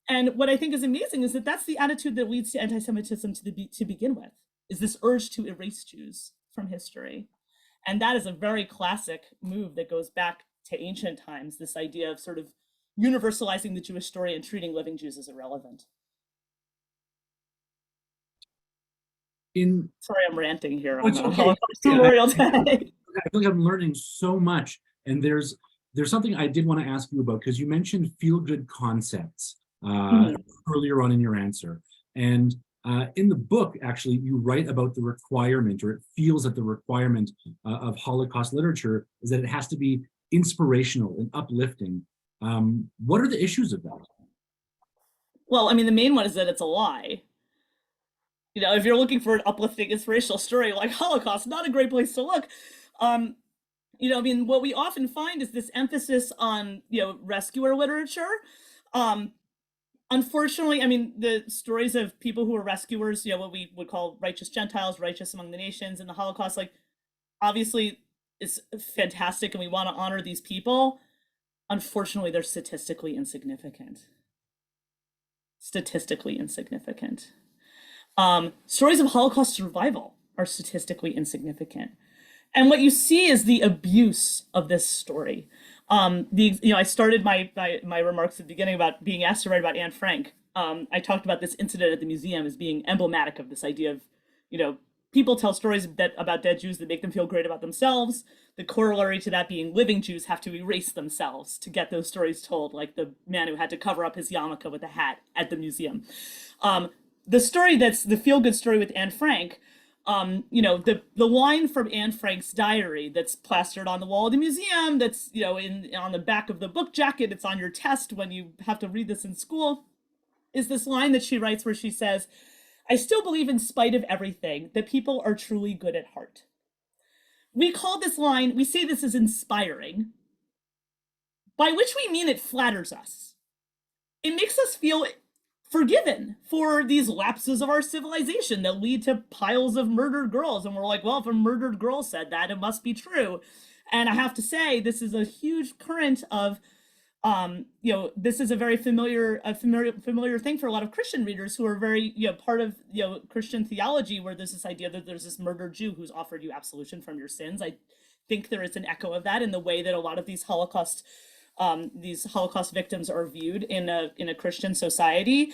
And what I think is amazing is that that's the attitude that leads to anti-Semitism to begin with, is this urge to erase Jews from history. And that is a very classic move that goes back to ancient times, this idea of sort of universalizing the Jewish story and treating living Jews as irrelevant. Sorry, I'm ranting here on the Holocaust Memorial Day. I feel like I'm learning so much, and there's something I did want to ask you about, because you mentioned feel-good concepts earlier on in your answer. And in the book, actually, you write about the requirement, or it feels that the requirement of Holocaust literature is that it has to be inspirational and uplifting. What are the issues of that? Well, I mean, the main one is that it's a lie. You know, if you're looking for an uplifting, inspirational story like Holocaust, not a great place to look. You know, I mean, what we often find is this emphasis on, you know, rescuer literature. Unfortunately, I mean, the stories of people who were rescuers, what we would call righteous Gentiles, righteous among the nations in the Holocaust, like, obviously is fantastic and we want to honor these people. Unfortunately, they're statistically insignificant. Statistically insignificant. Stories of Holocaust survival are statistically insignificant. And what you see is the abuse of this story. I started my remarks at the beginning about being asked to write about Anne Frank. I talked about this incident at the museum as being emblematic of this idea of, people tell stories about dead Jews that make them feel great about themselves. The corollary to that being living Jews have to erase themselves to get those stories told, like the man who had to cover up his yarmulke with a hat at the museum. The story that's the feel-good story with Anne Frank, the line from Anne Frank's diary that's plastered on the wall of the museum, that's, on the back of the book jacket, it's on your test when you have to read this in school, is this line that she writes where she says, "I still believe in spite of everything that people are truly good at heart." We call this line, we say this is inspiring, by which we mean it flatters us. It makes us feel forgiven for these lapses of our civilization that lead to piles of murdered girls. And we're like, well, if a murdered girl said that, it must be true. And I have to say, this is a huge current of, this is a very familiar thing for a lot of Christian readers who are very, part of, Christian theology, where there's this idea that there's this murdered Jew who's offered you absolution from your sins. I think there is an echo of that in the way that a lot of these Holocaust victims are viewed in a Christian society.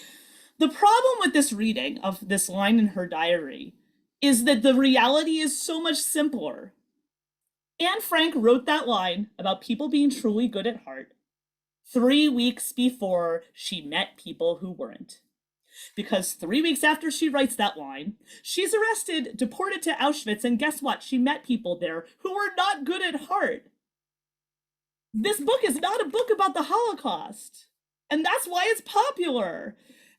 The problem with this reading of this line in her diary is that the reality is so much simpler. Anne Frank wrote that line about people being truly good at heart 3 weeks before she met people who weren't. Because 3 weeks after she writes that line, she's arrested, deported to Auschwitz, and guess what? She met people there who were not good at heart. This book is not a book about the Holocaust, and that's why it's popular.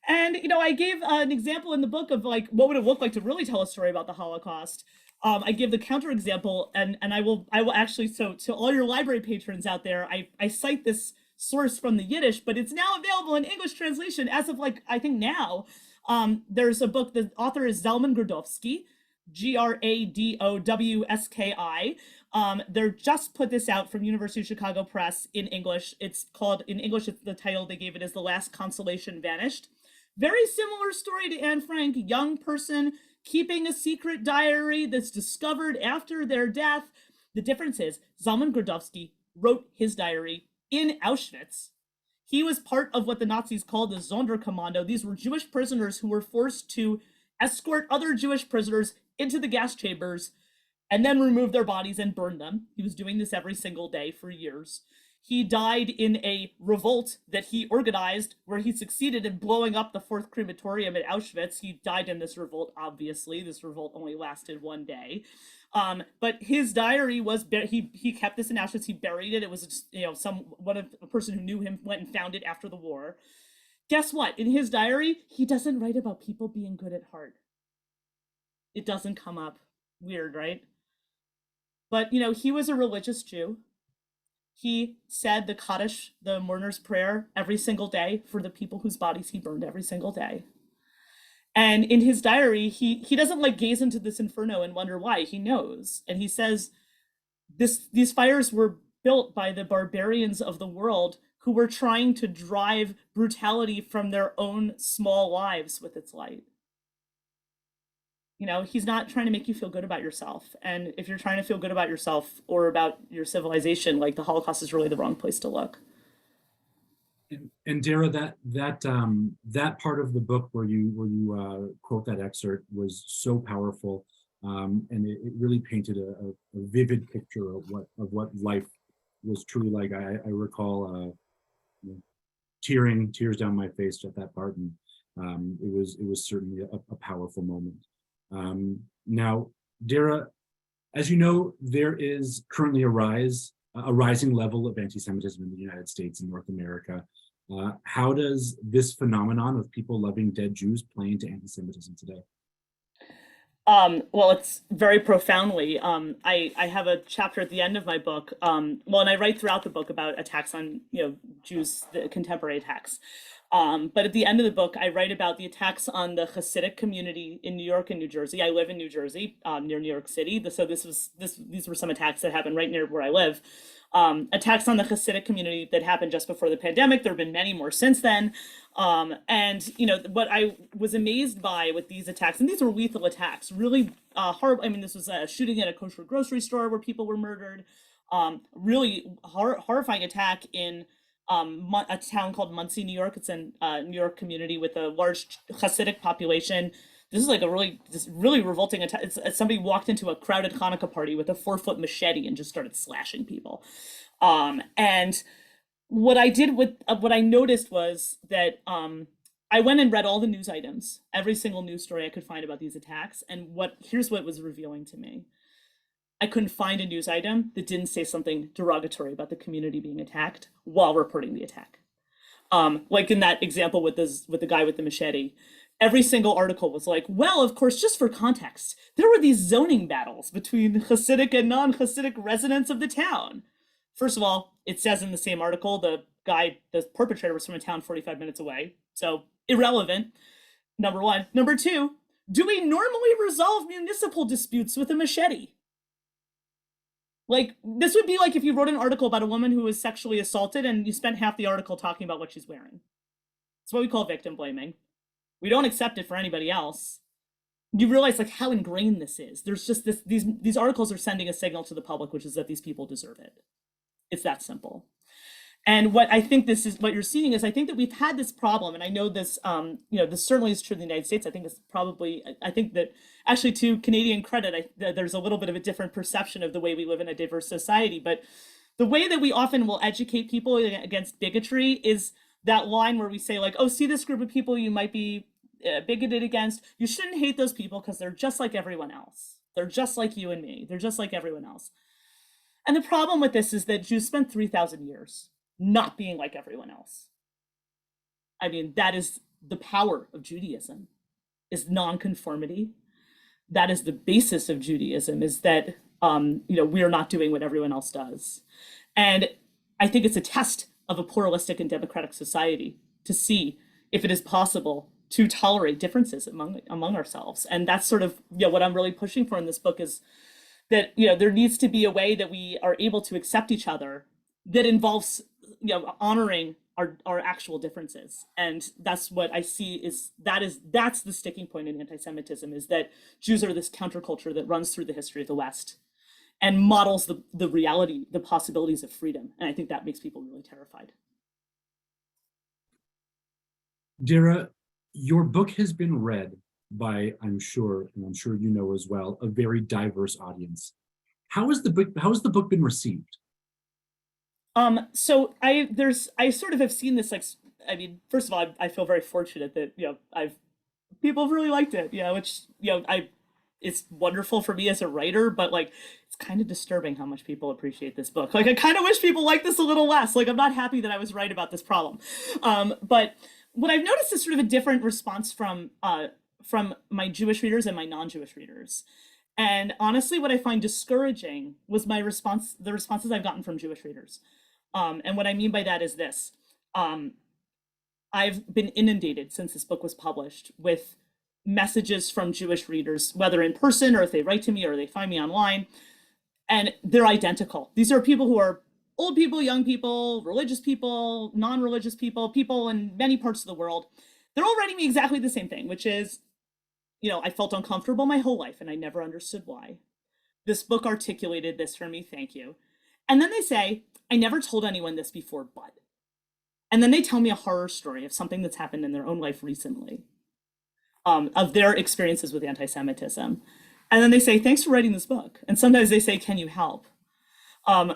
And, I gave an example in the book of like, what would it look like to really tell a story about the Holocaust? I give the counterexample, and I will actually, so to all your library patrons out there, I cite this source from the Yiddish, but it's now available in English translation as of like, I think now. There's a book, the author is Zalman Grodowski, Gradowski. They're just put this out from University of Chicago Press in English. It's called, in English, it's the title they gave it is The Last Consolation Vanished. Very similar story to Anne Frank, young person keeping a secret diary that's discovered after their death. The difference is Zalman Grodowski wrote his diary in Auschwitz. He was part of what the Nazis called the Sonderkommando. These were Jewish prisoners who were forced to escort other Jewish prisoners into the gas chambers and then remove their bodies and burn them. He was doing this every single day for years. He died in a revolt that he organized where he succeeded in blowing up the 4th crematorium at Auschwitz. He died in this revolt, obviously. This revolt only lasted one day. But his diary was, he kept this in Auschwitz. He buried it. It was just, a person who knew him went and found it after the war. Guess what? In his diary, he doesn't write about people being good at heart. It doesn't come up. Weird, right? But, he was a religious Jew. He said the Kaddish, the mourner's prayer, every single day for the people whose bodies he burned every single day. And in his diary, he doesn't like gaze into this inferno and wonder why. He knows. And he says, these fires were built by the barbarians of the world who were trying to drive brutality from their own small lives with its light. He's not trying to make you feel good about yourself. And if you're trying to feel good about yourself or about your civilization, like the Holocaust is really the wrong place to look. And Dara, that part of the book where you quote that excerpt was so powerful, and it really painted a vivid picture of what life was truly like. I recall tears down my face at that part, and it was certainly a powerful moment. Now, Dara, as you know, there is currently a rising level of anti-Semitism in the United States and North America. How does this phenomenon of people loving dead Jews play into anti-Semitism today? Well, it's very profoundly. I have a chapter at the end of my book. And I write throughout the book about attacks on, Jews, the contemporary attacks. But at the end of the book, I write about the attacks on the Hasidic community in New York and New Jersey. I live in New Jersey, near New York City. So these were some attacks that happened right near where I live. Attacks on the Hasidic community that happened just before the pandemic. There have been many more since then. And what I was amazed by with these attacks, and these were lethal attacks, really horrible. I mean, this was a shooting at a kosher grocery store where people were murdered. Really horrifying attack in a town called Muncie, New York. It's in New York community with a large Hasidic population. This is like this really revolting attack. Somebody walked into a crowded Hanukkah party with a 4-foot machete and just started slashing people. And what I noticed was that I went and read all the news items, every single news story I could find about these attacks. And here's what was revealing to me. I couldn't find a news item that didn't say something derogatory about the community being attacked while reporting the attack. Like in that example with the guy with the machete, every single article was like, well, of course, just for context, there were these zoning battles between Hasidic and non-Hasidic residents of the town. First of all, it says in the same article, the perpetrator was from a town 45 minutes away. So irrelevant, number one. Number two, do we normally resolve municipal disputes with a machete? Like, this would be like if you wrote an article about a woman who was sexually assaulted and you spent half the article talking about what she's wearing. It's what we call victim blaming. We don't accept it for anybody else. You realize like how ingrained this is. There's just these articles are sending a signal to the public, which is that these people deserve it. It's that simple. And what I think what you're seeing is I think that we've had this problem, and I know this, this certainly is true in the United States. I think that actually to Canadian credit, there's a little bit of a different perception of the way we live in a diverse society. But the way that we often will educate people against bigotry is that line where we say like, oh, see this group of people you might be bigoted against. You shouldn't hate those people because they're just like everyone else. They're just like you and me. They're just like everyone else. And the problem with this is that Jews spent 3,000 years not being like everyone else. I mean, that is the power of Judaism, is nonconformity. That is the basis of Judaism, is that, we are not doing what everyone else does. And I think it's a test of a pluralistic and democratic society to see if it is possible to tolerate differences among ourselves. And that's sort of what I'm really pushing for in this book, is that there needs to be a way that we are able to accept each other that involves honoring our actual differences. And that's what I see that's the sticking point in anti-Semitism, is that Jews are this counterculture that runs through the history of the West and models the reality, the possibilities of freedom. And I think that makes people really terrified. Dara, your book has been read by, I'm sure, and I'm sure you know as well, a very diverse audience. How has the book been received? So I sort of have seen this, like, I mean, first of all, I feel very fortunate that, people have really liked it, which, it's wonderful for me as a writer, but like, it's kind of disturbing how much people appreciate this book. Like, I kind of wish people liked this a little less. Like, I'm not happy that I was right about this problem. But what I've noticed is sort of a different response from my Jewish readers and my non-Jewish readers. And honestly, what I find discouraging was the responses I've gotten from Jewish readers. And what I mean by that is this. I've been inundated since this book was published with messages from Jewish readers, whether in person or if they write to me or they find me online, and they're identical. These are people who are old people, young people, religious people, non-religious people, people in many parts of the world. They're all writing me exactly the same thing, which is, I felt uncomfortable my whole life and I never understood why. This book articulated this for me, thank you. And then they say, I never told anyone this before, but. And then they tell me a horror story of something that's happened in their own life recently, of their experiences with anti-Semitism. And then they say, thanks for writing this book. And sometimes they say, can you help?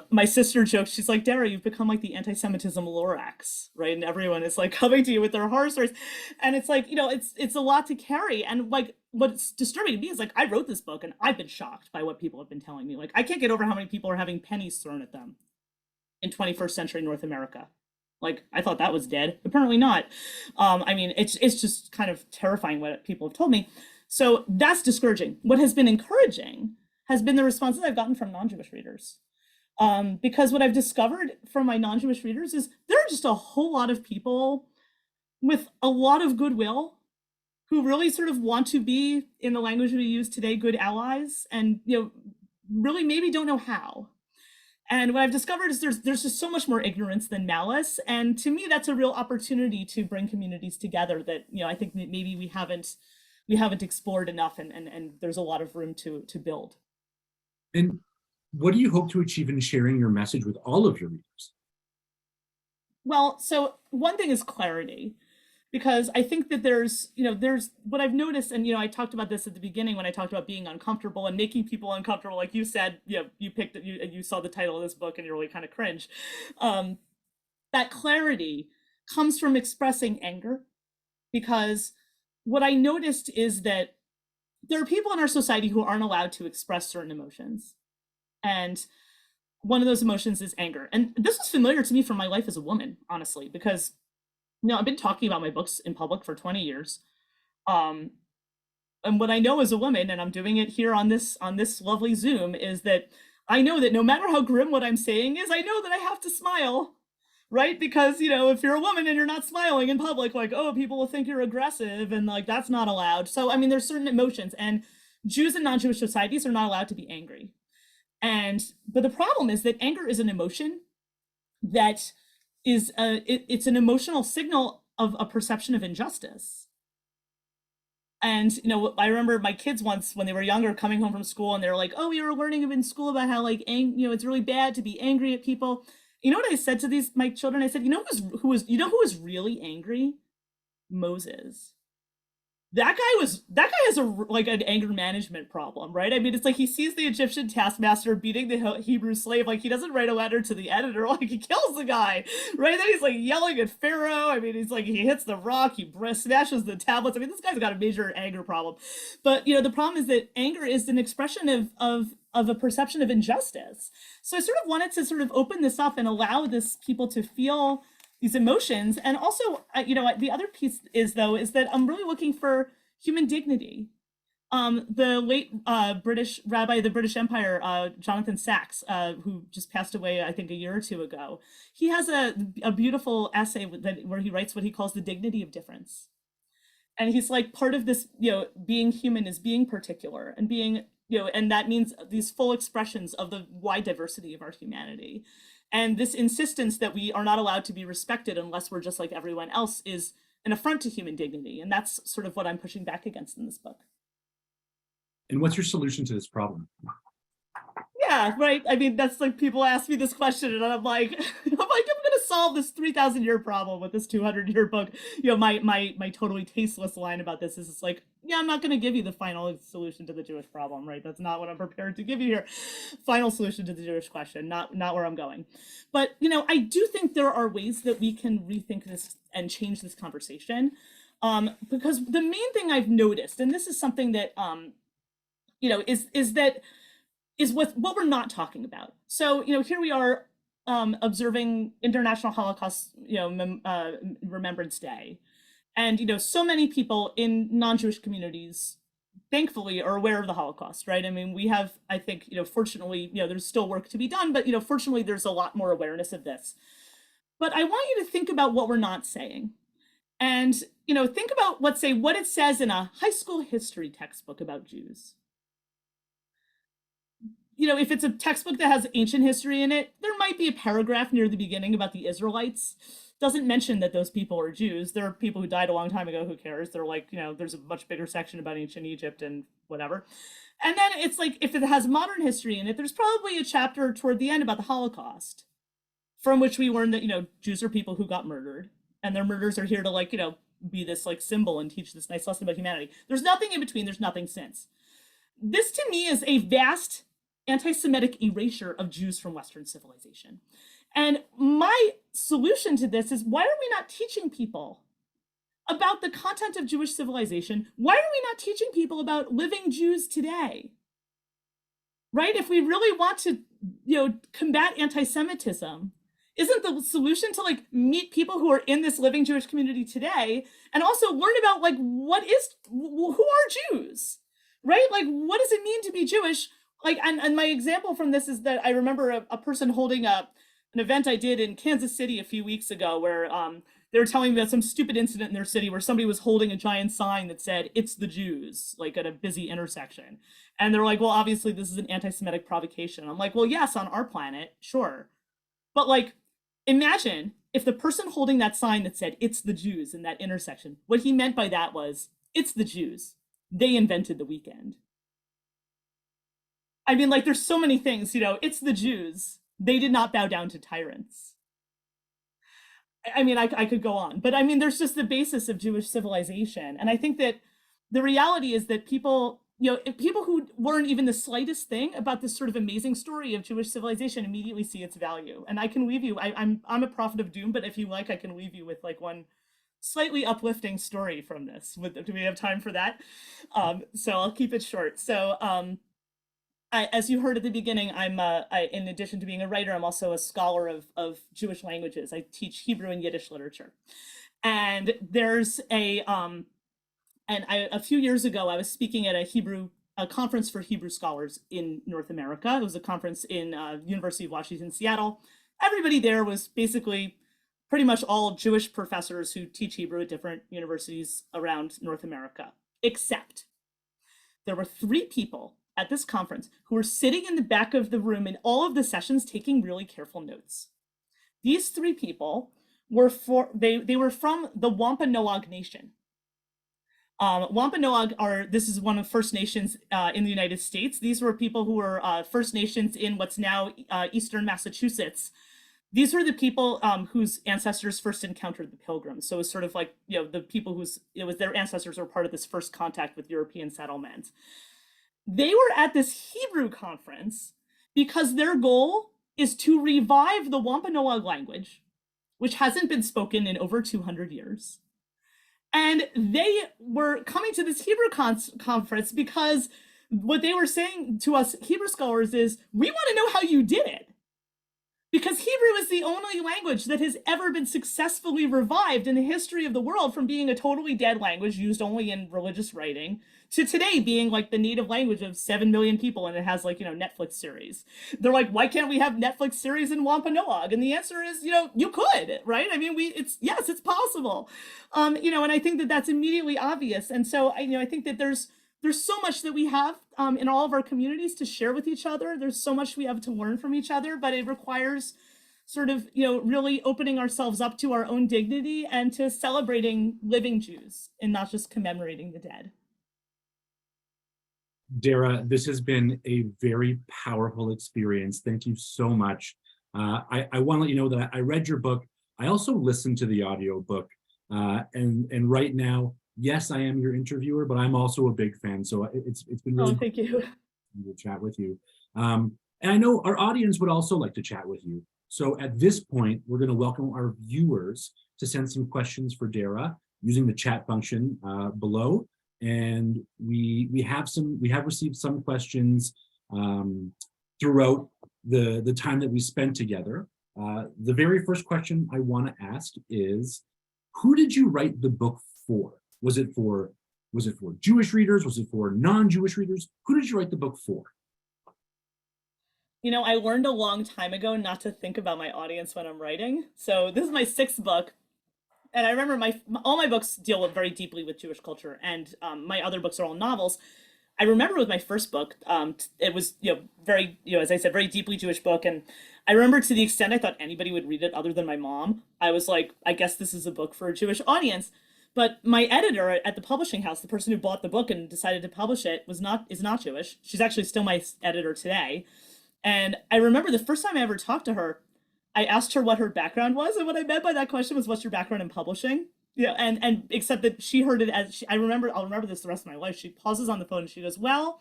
My sister jokes, she's like, Dara, you've become like the anti-Semitism Lorax, right? And everyone is like coming to you with their horror stories. And it's like, it's a lot to carry. And like, what's disturbing to me is like, I wrote this book and I've been shocked by what people have been telling me. Like, I can't get over how many people are having pennies thrown at them in 21st century North America. Like, I thought that was dead. Apparently not. I mean, it's just kind of terrifying what people have told me. So that's discouraging. What has been encouraging has been the responses I've gotten from non-Jewish readers. Because what I've discovered from my non-Jewish readers is there are just a whole lot of people with a lot of goodwill, who really sort of want to be, in the language we use today, good allies, and really maybe don't know how. And what I've discovered is there's just so much more ignorance than malice, and to me that's a real opportunity to bring communities together that I think maybe we haven't explored enough, and there's a lot of room to build. And what do you hope to achieve in sharing your message with all of your readers? Well, so one thing is clarity, because I think that there's what I've noticed, and I talked about this at the beginning when I talked about being uncomfortable and making people uncomfortable. Like you said, you picked it, you saw the title of this book and you really kind of cringe. That clarity comes from expressing anger, because what I noticed is that there are people in our society who aren't allowed to express certain emotions. And one of those emotions is anger. And this was familiar to me from my life as a woman, honestly, because I've been talking about my books in public for 20 years. And what I know as a woman, and I'm doing it here on this lovely Zoom, is that I know that no matter how grim what I'm saying is, I know that I have to smile, right? Because, if you're a woman and you're not smiling in public, like, oh, people will think you're aggressive, and like, that's not allowed. So, I mean, there's certain emotions, and Jews and non-Jewish societies are not allowed to be angry. But the problem is that anger is an emotion that is it's an emotional signal of a perception of injustice. And I remember my kids once, when they were younger, coming home from school, and they were like, oh, we were learning in school about how it's really bad to be angry at people. You know what I said to my children? I said, who was really angry? Moses. That guy has an anger management problem, right? I mean, it's like he sees the Egyptian taskmaster beating the Hebrew slave, like he doesn't write a letter to the editor, like he kills the guy, right? Then he's like yelling at Pharaoh. I mean, he's like, he hits the rock, he smashes the tablets. I mean, this guy's got a major anger problem. But the problem is that anger is an expression of a perception of injustice. So I sort of wanted to sort of open this up and allow this people to feel these emotions. And also, the other piece is that I'm really looking for human dignity. The late British rabbi of the British Empire, Jonathan Sacks, who just passed away, I think, a year or two ago, he has a beautiful essay where he writes what he calls the dignity of difference. And he's like, part of this, being human is being particular, and being, and that means these full expressions of the wide diversity of our humanity. And this insistence that we are not allowed to be respected unless we're just like everyone else is an affront to human dignity. And that's sort of what I'm pushing back against in this book. And what's your solution to this problem? Yeah, right. I mean, that's like, people ask me this question, and I'm like, I'm going to solve this 3,000-year problem with this 200-year book. My totally tasteless line about this is, it's like, yeah, I'm not going to give you the final solution to the Jewish problem, right? That's not what I'm prepared to give you here. Final solution to the Jewish question, not where I'm going. But, I do think there are ways that we can rethink this and change this conversation. Because the main thing I've noticed, and this is something that, is what we're not talking about. So, here we are observing International Holocaust, Remembrance Day. And, so many people in non-Jewish communities, thankfully, are aware of the Holocaust, right? I mean, we have, I think, fortunately, there's still work to be done, but, fortunately, there's a lot more awareness of this. But I want you to think about what we're not saying. And, think about, let's say, what it says in a high school history textbook about Jews. If it's a textbook that has ancient history in it, there might be a paragraph near the beginning about the Israelites. Doesn't mention that those people are Jews. There are people who died a long time ago. Who cares? They're like, there's a much bigger section about ancient Egypt and whatever. And then it's like, if it has modern history in it, there's probably a chapter toward the end about the Holocaust, from which we learn that, Jews are people who got murdered, and their murders are here to be this symbol and teach this nice lesson about humanity. There's nothing in between. There's nothing since. This to me is a vast anti-Semitic erasure of Jews from Western civilization. And my solution to this is, why are we not teaching people about the content of Jewish civilization? Why are we not teaching people about living Jews today? Right? If we really want to, combat anti-Semitism, isn't the solution to meet people who are in this living Jewish community today, and also learn about who are Jews, right? What does it mean to be Jewish? And my example from this is that I remember a person holding an event I did in Kansas City a few weeks ago, where they were telling me about some stupid incident in their city where somebody was holding a giant sign that said, "It's the Jews," like at a busy intersection. And they're like, well, obviously this is an anti-Semitic provocation. I'm like, well, yes, on our planet, sure. But like, imagine if the person holding that sign that said, "It's the Jews" in that intersection, what he meant by that was, it's the Jews. They invented the weekend. I mean, like, there's so many things, it's the Jews. They did not bow down to tyrants. I mean, I could go on, but I mean, there's just the basis of Jewish civilization. And I think that the reality is that people, people who weren't even the slightest thing about this sort of amazing story of Jewish civilization immediately see its value. And I can leave you, I'm a prophet of doom, but if you like, I can leave you with like one slightly uplifting story from this. Do we have time for that? So I'll keep it short. So as you heard at the beginning, in addition to being a writer, I'm also a scholar of Jewish languages. I teach Hebrew and Yiddish literature. And there's a few years ago, I was speaking at a conference for Hebrew scholars in North America. It was a conference in University of Washington, Seattle. Everybody there was basically pretty much all Jewish professors who teach Hebrew at different universities around North America, except there were 3 people at this conference who were sitting in the back of the room in all of the sessions taking really careful notes. These 3 people were they were from the Wampanoag Nation. Wampanoag this is one of First Nations in the United States. These were people who were First Nations in what's now Eastern Massachusetts. These were the people whose ancestors first encountered the Pilgrims. So it was sort of like, the people it was their ancestors were part of this first contact with European settlement. They were at this Hebrew conference because their goal is to revive the Wampanoag language, which hasn't been spoken in over 200 years. And they were coming to this Hebrew conference because what they were saying to us Hebrew scholars is, we want to know how you did it. Because Hebrew is the only language that has ever been successfully revived in the history of the world from being a totally dead language used only in religious writing to today being like the native language of 7 million people, and it has like, Netflix series. They're like, why can't we have Netflix series in Wampanoag? And the answer is, you could, right? I mean, yes, it's possible. And I think that that's immediately obvious. And so, I think that there's so much that we have in all of our communities to share with each other. There's so much we have to learn from each other, but it requires sort of, really opening ourselves up to our own dignity and to celebrating living Jews and not just commemorating the dead. Dara, this has been a very powerful experience. Thank you so much. I want to let you know that I read your book. I also listened to the audio book. And right now, yes, I am your interviewer, but I'm also a big fan. So it's been really thank you. To chat with you. And I know our audience would also like to chat with you. So at this point, we're going to welcome our viewers to send some questions for Dara using the chat function below. And we have received some questions throughout the time that we spent together. The very first question I want to ask is, who did you write the book for? Was it for Jewish readers? Was it for non-Jewish readers? Who did you write the book for? I learned a long time ago not to think about my audience when I'm writing. So this is my 6th book. And I remember all my books deal very deeply with Jewish culture, and my other books are all novels. I remember with my first book, it was, very, as I said, very deeply Jewish book. And I remember, to the extent I thought anybody would read it other than my mom, I was like, I guess this is a book for a Jewish audience. But my editor at the publishing house, the person who bought the book and decided to publish it, is not Jewish. She's actually still my editor today. And I remember the first time I ever talked to her, I asked her what her background was, and what I meant by that question was, what's your background in publishing? And except that she heard it as, I'll remember this the rest of my life. She pauses on the phone and she goes, well,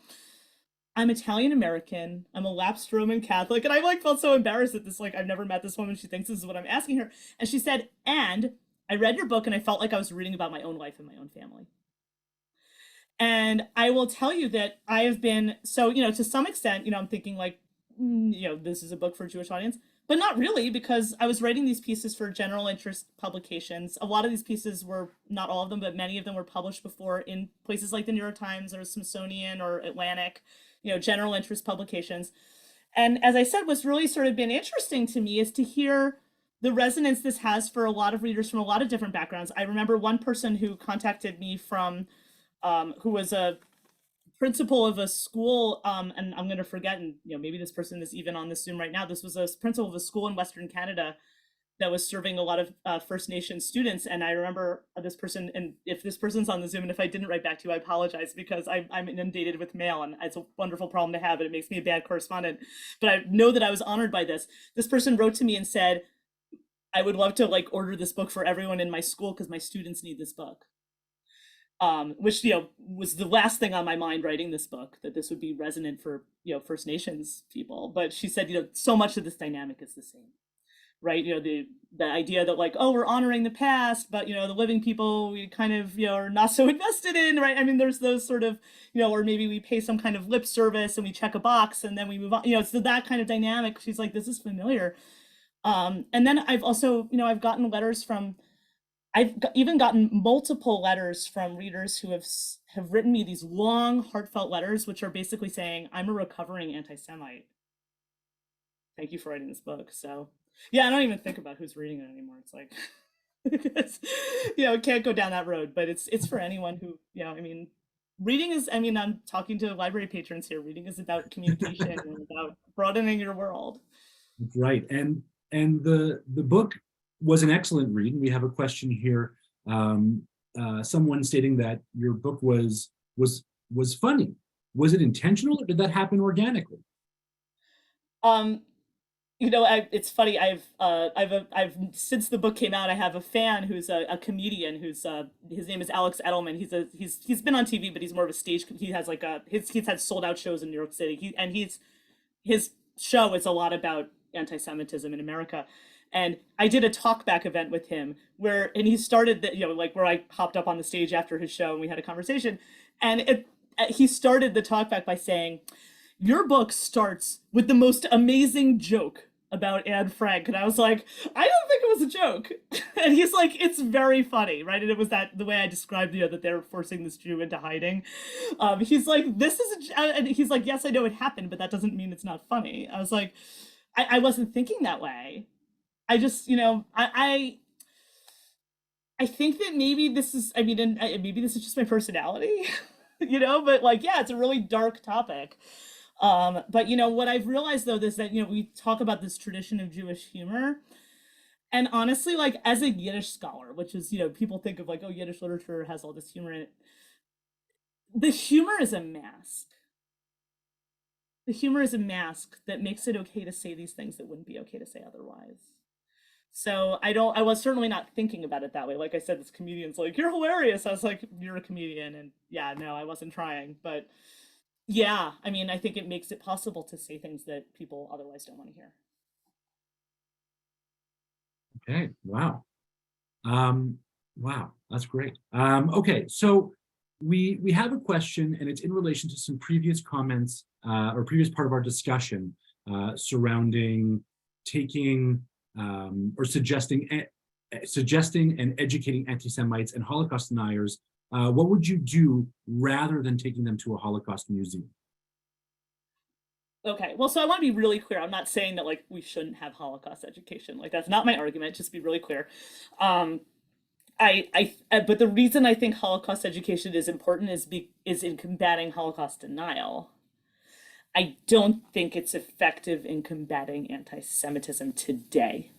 I'm Italian American, I'm a lapsed Roman Catholic. And I felt so embarrassed at this, I've never met this woman, she thinks this is what I'm asking her. And she said, and I read your book and I felt like I was reading about my own life and my own family. And I will tell you that I have been, so, to some extent, I'm thinking this is a book for a Jewish audience. But not really, because I was writing these pieces for general interest publications. A lot of these pieces were, not all of them, but many of them were published before in places like the New York Times or Smithsonian or Atlantic, general interest publications. And as I said, what's really sort of been interesting to me is to hear the resonance this has for a lot of readers from a lot of different backgrounds. I remember one person who contacted me from, who was a principal of a school, and I'm going to forget, and maybe this person is even on this Zoom right now. This was a principal of a school in Western Canada that was serving a lot of First Nation students. And I remember this person, and if this person's on the Zoom, and if I didn't write back to you, I apologize, because I'm inundated with mail, and it's a wonderful problem to have, but it makes me a bad correspondent. But I know that I was honored by this. This person wrote to me and said, I would love to order this book for everyone in my school because my students need this book. Which, was the last thing on my mind writing this book, that this would be resonant for, First Nations people. But she said, so much of this dynamic is the same, right? The idea that oh, we're honoring the past, but, the living people, we kind of, are not so invested in, right? I mean, there's those sort of, or maybe we pay some kind of lip service and we check a box and then we move on, so that kind of dynamic. She's like, this is familiar. And then I've also, I've gotten letters from, even gotten multiple letters from readers who have written me these long, heartfelt letters, which are basically saying, I'm a recovering anti-Semite. Thank you for writing this book. So yeah, I don't even think about who's reading it anymore. It's like, it can't go down that road, but it's for anyone who, reading is, I'm talking to library patrons here. Reading is about communication and about broadening your world. Right. And the book was an excellent read. We have a question here. Someone stating that your book was funny. Was it intentional, or did that happen organically? It's funny. I've since the book came out, I have a fan who's a comedian who's his name is Alex Edelman. He's been on TV, but he's more of a stage. He has he's had sold out shows in New York City. His show is a lot about anti-Semitism in America. And I did a talkback event with him and he started where I hopped up on the stage after his show and we had a conversation. And he started the talkback by saying, your book starts with the most amazing joke about Anne Frank. And I was like, I don't think it was a joke. And he's like, it's very funny, right? And it was the way I described, that they're forcing this Jew into hiding. He's like, and he's like, yes, I know it happened, but that doesn't mean it's not funny. I was like, I wasn't thinking that way. I just, I think that maybe this is, maybe this is just my personality, but yeah, it's a really dark topic. But what I've realized though is that, we talk about this tradition of Jewish humor, and honestly, as a Yiddish scholar, which is, people think of oh, Yiddish literature has all this humor in it. The humor is a mask. The humor is a mask that makes it okay to say these things that wouldn't be okay to say otherwise. So I was certainly not thinking about it that way. Like I said, this comedian's like, you're hilarious. I was like, you're a comedian. And yeah, no, I wasn't trying. But yeah, I think it makes it possible to say things that people otherwise don't want to hear. Okay, wow. Wow, that's great. Okay, so we have a question, and it's in relation to some previous comments or previous part of our discussion surrounding taking or suggesting and educating anti-Semites and Holocaust deniers. What would you do rather than taking them to a Holocaust museum? Okay, well, so I want to be really clear. I'm not saying that we shouldn't have Holocaust education. That's not my argument. Just be really clear. But the reason I think Holocaust education is important is in combating Holocaust denial. I don't think it's effective in combating anti-Semitism today.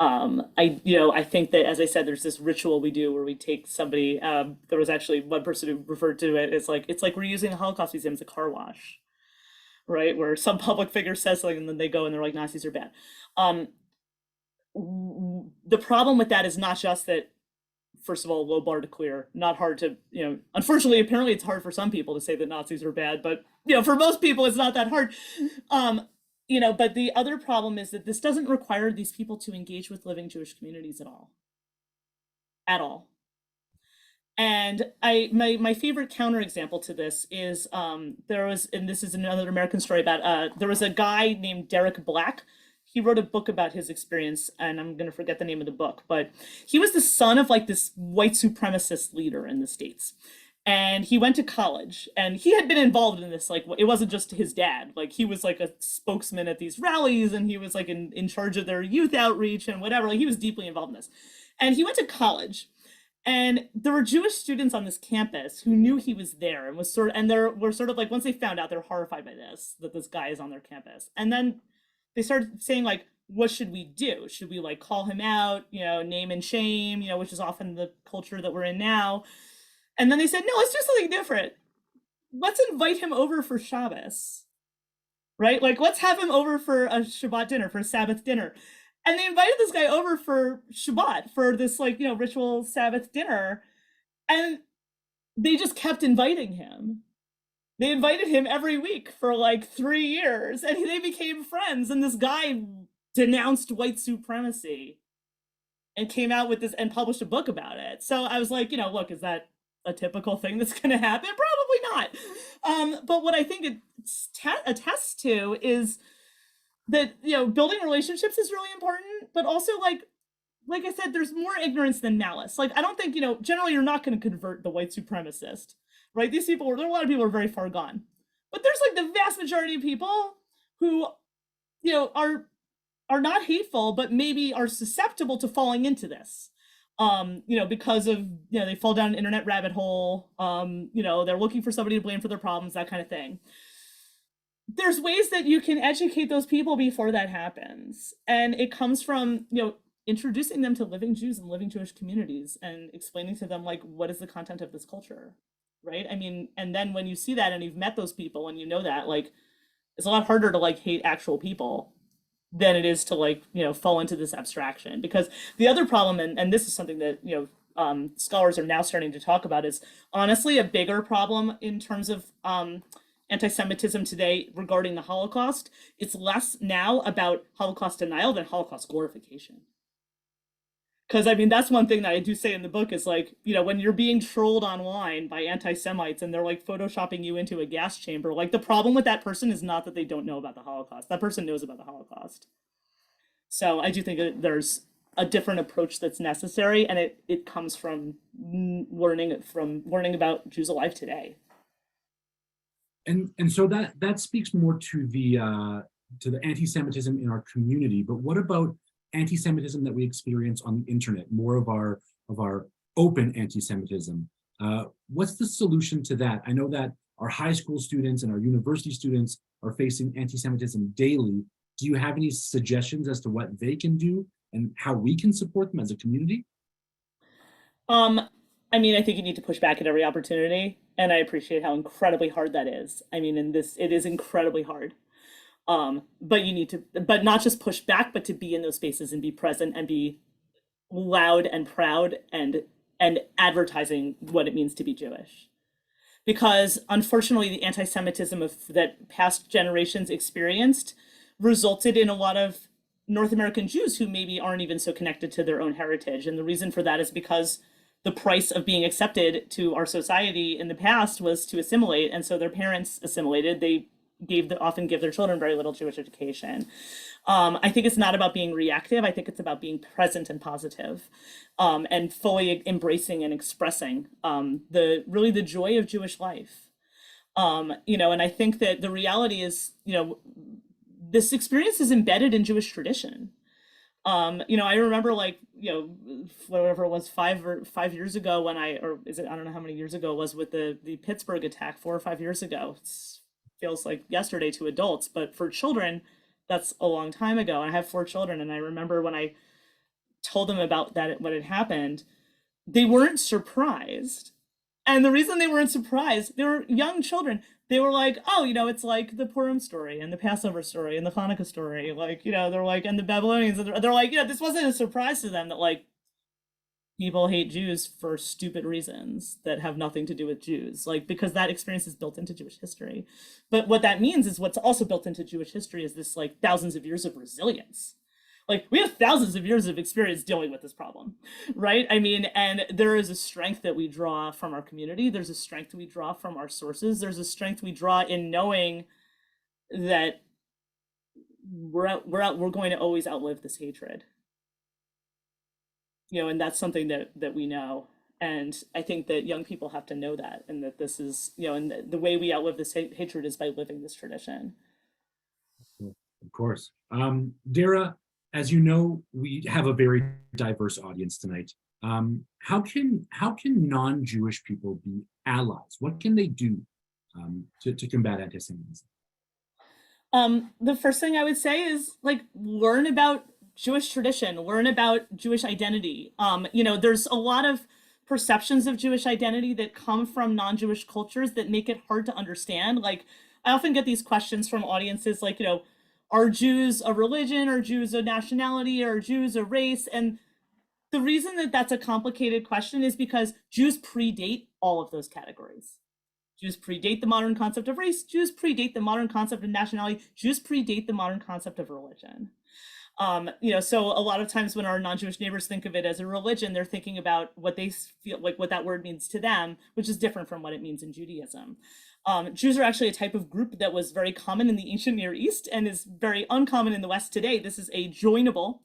I think that, as I said, there's this ritual we do where we take somebody. There was actually one person who referred to it as it's like we're using a Holocaust museum as a car wash, right? Where some public figure says something and then they go and they're like, Nazis are bad. The problem with that is not just that, first of all, low bar to clear, not hard to, unfortunately, apparently it's hard for some people to say that Nazis are bad, but, for most people, it's not that hard. But the other problem is that this doesn't require these people to engage with living Jewish communities at all. And my favorite counterexample to this is there was, and this is another American story about, there was a guy named Derek Black. He wrote a book about his experience, and I'm going to forget the name of the book, but he was the son of this white supremacist leader in the States. And he went to college, and he had been involved in this, like, it wasn't just his dad, like he was like a spokesman at these rallies, and he was like in charge of their youth outreach and whatever, like he was deeply involved in this. And he went to college, and there were Jewish students on this campus who knew he was there and was sort of, and there were sort of like, once they found out, they're horrified by this, that this guy is on their campus. And then they started saying, like, what should we do? Should we like call him out, you know, name and shame, you know, which is often the culture that we're in now. And then they said, no, let's do something different. Let's invite him over for Shabbos, right? Like, let's have him over for a Shabbat dinner, for a Sabbath dinner. And they invited this guy over for Shabbat, for this, like, you know, ritual Sabbath dinner. And they just kept inviting him. They invited him every week for like 3 years, and they became friends. And this guy denounced white supremacy and came out with this and published a book about it. So I was like, you know, look, is that a typical thing that's going to happen? Probably not. But what I think it attests to is that, you know, building relationships is really important, but also like I said, there's more ignorance than malice. Like, I don't think, you know, generally you're not going to convert the white supremacist, right? These people, there are a lot of people who are very far gone, but there's like the vast majority of people who, you know, are not hateful, but maybe are susceptible to falling into this. You know, because of, you know, they fall down an internet rabbit hole, you know, they're looking for somebody to blame for their problems, that kind of thing. There's ways that you can educate those people before that happens. And it comes from, you know, introducing them to living Jews and living Jewish communities and explaining to them, like, what is the content of this culture, right? I mean, and then when you see that and you've met those people and you know that, like, it's a lot harder to like hate actual people than it is to, like, you know, fall into this abstraction. Because the other problem, and this is something that, you know, scholars are now starting to talk about, is honestly a bigger problem in terms of anti-Semitism today regarding the Holocaust. It's less now about Holocaust denial than Holocaust glorification. Because, I mean, that's one thing that I do say in the book is, like, you know, when you're being trolled online by anti-Semites and they're like photoshopping you into a gas chamber, like, the problem with that person is not that they don't know about the Holocaust. That person knows about the Holocaust. So I do think that there's a different approach that's necessary, and it comes from learning about Jews alive today. And so that speaks more to the anti-Semitism in our community. But what about anti-Semitism that we experience on the internet, more of our open anti-Semitism? What's the solution to that? I know that our high school students and our university students are facing anti-Semitism daily. Do you have any suggestions as to what they can do and how we can support them as a community? I mean, I think you need to push back at every opportunity, and I appreciate how incredibly hard that is. I mean, it is incredibly hard. But you need to, but not just push back, but to be in those spaces and be present and be loud and proud and advertising what it means to be Jewish. Because unfortunately, the anti-Semitism that past generations experienced resulted in a lot of North American Jews who maybe aren't even so connected to their own heritage. And the reason for that is because the price of being accepted to our society in the past was to assimilate. And so their parents assimilated. They often give their children very little Jewish education. I think it's not about being reactive. I think it's about being present and positive, and fully embracing and expressing the joy of Jewish life. You know, and I think that the reality is, you know, this experience is embedded in Jewish tradition. You know, I remember, like, you know, whatever it was, 5 years ago when I don't know how many years ago it was with the Pittsburgh attack, 4 or 5 years ago. Feels like yesterday to adults, but for children, that's a long time ago. I have 4 children, and I remember when I told them about that, what had happened, they weren't surprised. And the reason they weren't surprised, they were young children. They were like, oh, you know, it's like the Purim story and the Passover story and the Hanukkah story. Like, you know, they're like, and the Babylonians, they're like, you know, this wasn't a surprise to them that, like, people hate Jews for stupid reasons that have nothing to do with Jews, like, because that experience is built into Jewish history. But what that means is what's also built into Jewish history is this, like, thousands of years of resilience. Like, we have thousands of years of experience dealing with this problem, right? I mean, and there is a strength that we draw from our community. There's a strength we draw from our sources. There's a strength we draw in knowing that we're going to always outlive this hatred. You know, and that's something that we know. And I think that young people have to know that, and that this is, and the way we outlive this hatred is by living this tradition. Of course. Dara, as you know, we have a very diverse audience tonight. How can non-Jewish people be allies? What can they do to combat anti-Semitism? The first thing I would say is learn about Jewish tradition, learn about Jewish identity. There's a lot of perceptions of Jewish identity that come from non-Jewish cultures that make it hard to understand. I often get these questions from audiences are Jews a religion? Are Jews a nationality? Are Jews a race? And the reason that that's a complicated question is because Jews predate all of those categories. Jews predate the modern concept of race. Jews predate the modern concept of nationality. Jews predate the modern concept of religion. So a lot of times when our non-Jewish neighbors think of it as a religion, they're thinking about what they feel what that word means to them, which is different from what it means in Judaism. Jews are actually a type of group that was very common in the ancient Near East and is very uncommon in the West today. This is a joinable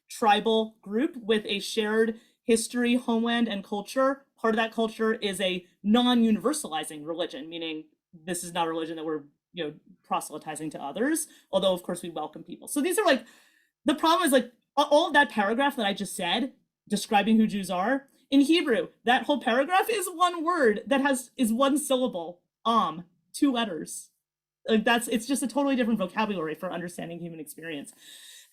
tribal group with a shared history, homeland, and culture. Part of that culture is a non-universalizing religion, meaning this is not a religion that we're proselytizing to others, although of course we welcome people. So these are the problem is all of that paragraph that I just said describing who Jews are in Hebrew, that whole paragraph is one word that is one syllable, 2 letters. It's just a totally different vocabulary for understanding human experience.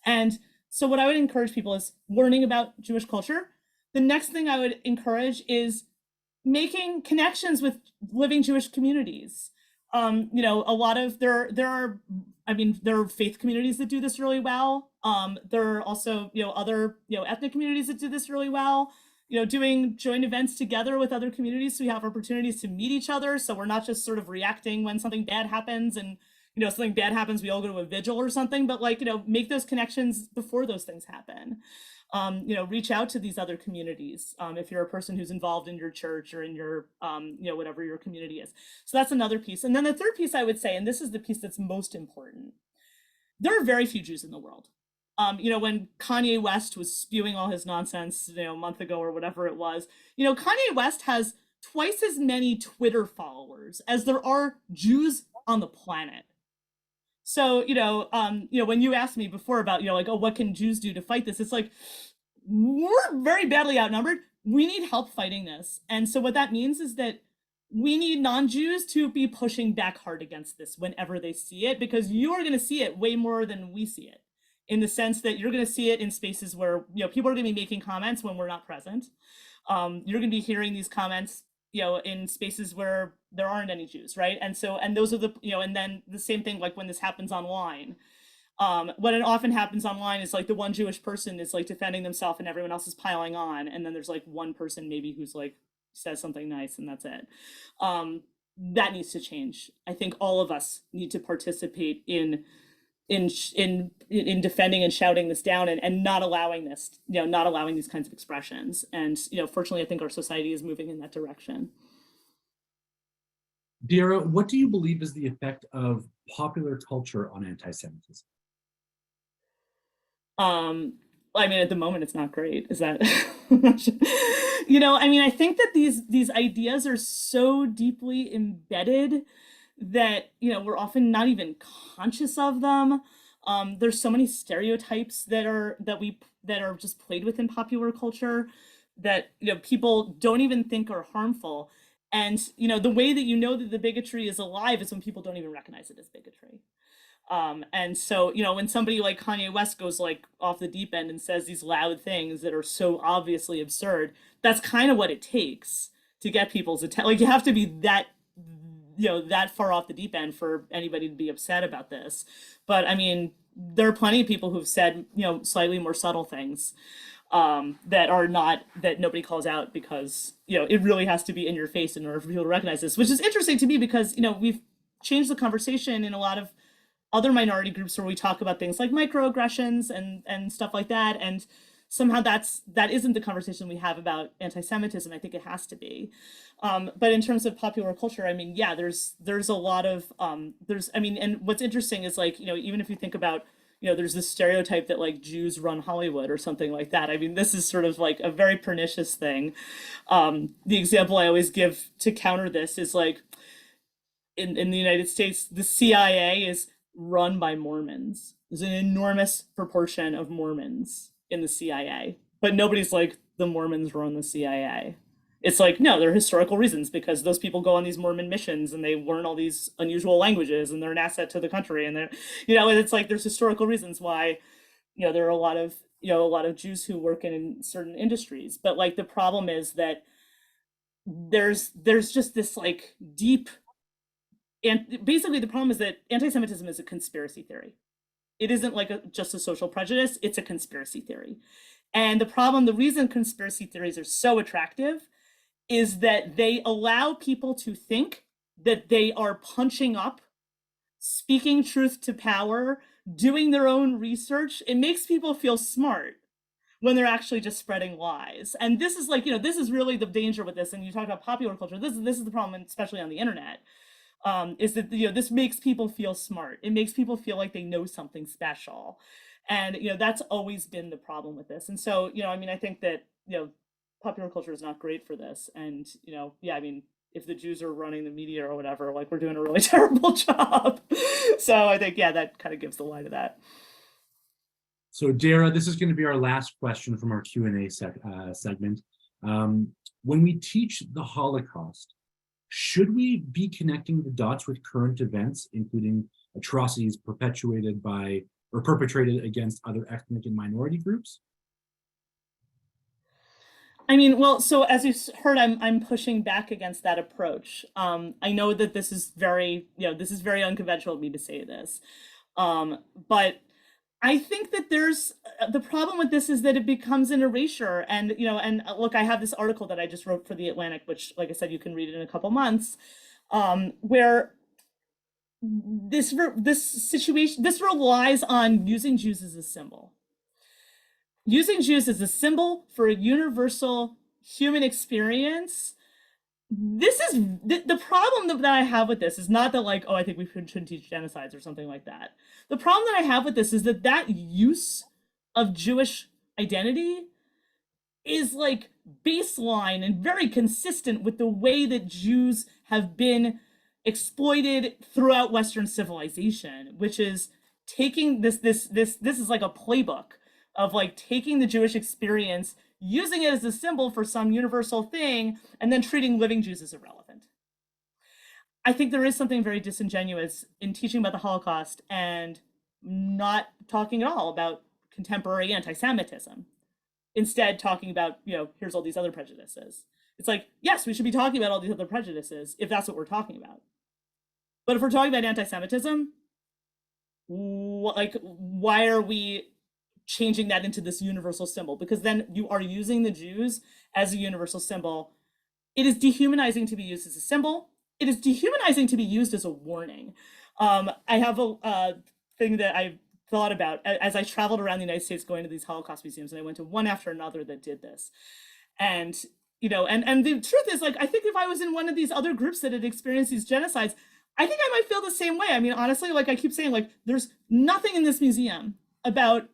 And so what I would encourage people is learning about Jewish culture. The next thing I would encourage is making connections with living Jewish communities. A lot of there are faith communities that do this really well. There are also other ethnic communities that do this really well. Doing joint events together with other communities, so we have opportunities to meet each other, so we're not just sort of reacting when something bad happens and something bad happens, we all go to a vigil or something, but make those connections before those things happen. Reach out to these other communities if you're a person who's involved in your church or in your whatever your community is. So that's another piece. And then the third piece I would say, and this is the piece that's most important, there are very few Jews in the world. When Kanye West was spewing all his nonsense, a month ago or whatever it was, Kanye West has twice as many Twitter followers as there are Jews on the planet. So, when you asked me before about, what can Jews do to fight this? It's we're very badly outnumbered. We need help fighting this. And so what that means is that we need non-Jews to be pushing back hard against this whenever they see it, because you are going to see it way more than we see it, in the sense that you're going to see it in spaces where, people are going to be making comments when we're not present. You're going to be hearing these comments, in spaces where there aren't any Jews, right? And so, and those are the, and then the same thing, when this happens online. When it often happens online is the one Jewish person is defending themselves and everyone else is piling on. And then there's one person maybe who's says something nice and that's it. That needs to change. I think all of us need to participate in defending and shouting this down and not allowing this, not allowing these kinds of expressions. And, fortunately, I think our society is moving in that direction. Dara, what do you believe is the effect of popular culture on anti-Semitism? At the moment, it's not great. Is that, I think that these ideas are so deeply embedded that, we're often not even conscious of them. There's so many stereotypes that are just played within popular culture that, people don't even think are harmful. And, the way that that the bigotry is alive is when people don't even recognize it as bigotry. And so, when somebody like Kanye West goes off the deep end and says these loud things that are so obviously absurd, that's kind of what it takes to get people's attention. You have to be that far off the deep end for anybody to be upset about this. But there are plenty of people who've said, slightly more subtle things that nobody calls out because, it really has to be in your face in order for people to recognize this, which is interesting to me because, we've changed the conversation in a lot of other minority groups where we talk about things like microaggressions and stuff like that. And somehow that isn't the conversation we have about anti-Semitism. I think it has to be. But in terms of popular culture, there's a lot of, and what's interesting is even if you think about, there's this stereotype that like Jews run Hollywood or something like that. I mean, this is sort of like a very pernicious thing. The example I always give to counter this is like in the United States, the CIA is run by Mormons. There's an enormous proportion of Mormons in the CIA, but nobody's like, the Mormons run the CIA. It's like, no, there are historical reasons because those people go on these Mormon missions and they learn all these unusual languages and they're an asset to the country. And they're, and it's like, there's historical reasons why, there are a lot of Jews who work in certain industries. But like, the problem is that there's just this like deep, and basically the problem is that anti-Semitism is a conspiracy theory. It isn't like just a social prejudice, it's a conspiracy theory. And the reason conspiracy theories are so attractive is that they allow people to think that they are punching up, speaking truth to power, doing their own research. It makes people feel smart when they're actually just spreading lies. And this is like, this is really the danger with this. And you talk about popular culture, this is the problem, especially on the internet, is that, this makes people feel smart. It makes people feel like they know something special. And, that's always been the problem with this. And so, I think that, popular culture is not great for this. And, if the Jews are running the media or whatever, like we're doing a really terrible job. So I think, that kind of gives the lie to that. So Dara, this is going to be our last question from our Q&A segment. When we teach the Holocaust, should we be connecting the dots with current events, including atrocities perpetuated by or perpetrated against other ethnic and minority groups? I mean, well, so as you heard, I'm pushing back against that approach. I know that this is very, this is very unconventional of me to say this, but I think that there's the problem with this is that it becomes an erasure. And and look, I have this article that I just wrote for The Atlantic, which, like I said, you can read it in a couple months, where this relies on using Jews as a symbol. Using Jews as a symbol for a universal human experience. This is the problem that I have with this is not that like, oh, I think we shouldn't teach genocides or something like that. The problem that I have with this is that use of Jewish identity is like baseline and very consistent with the way that Jews have been exploited throughout Western civilization, which is taking this is like a playbook of like taking the Jewish experience, using it as a symbol for some universal thing, and then treating living Jews as irrelevant. I think there is something very disingenuous in teaching about the Holocaust and not talking at all about contemporary anti-Semitism. Instead, talking about, here's all these other prejudices. It's like, yes, we should be talking about all these other prejudices if that's what we're talking about. But if we're talking about anti-Semitism, why are we changing that into this universal symbol? Because then you are using the Jews as a universal symbol. It is dehumanizing to be used as a symbol. It is dehumanizing to be used as a warning. I have a thing that I thought about as I traveled around the United States going to these Holocaust museums, and I went to one after another that did this. And, and the truth is, like, I think if I was in one of these other groups that had experienced these genocides, I think I might feel the same way. I mean, honestly, like I keep saying, like, there's nothing in this museum about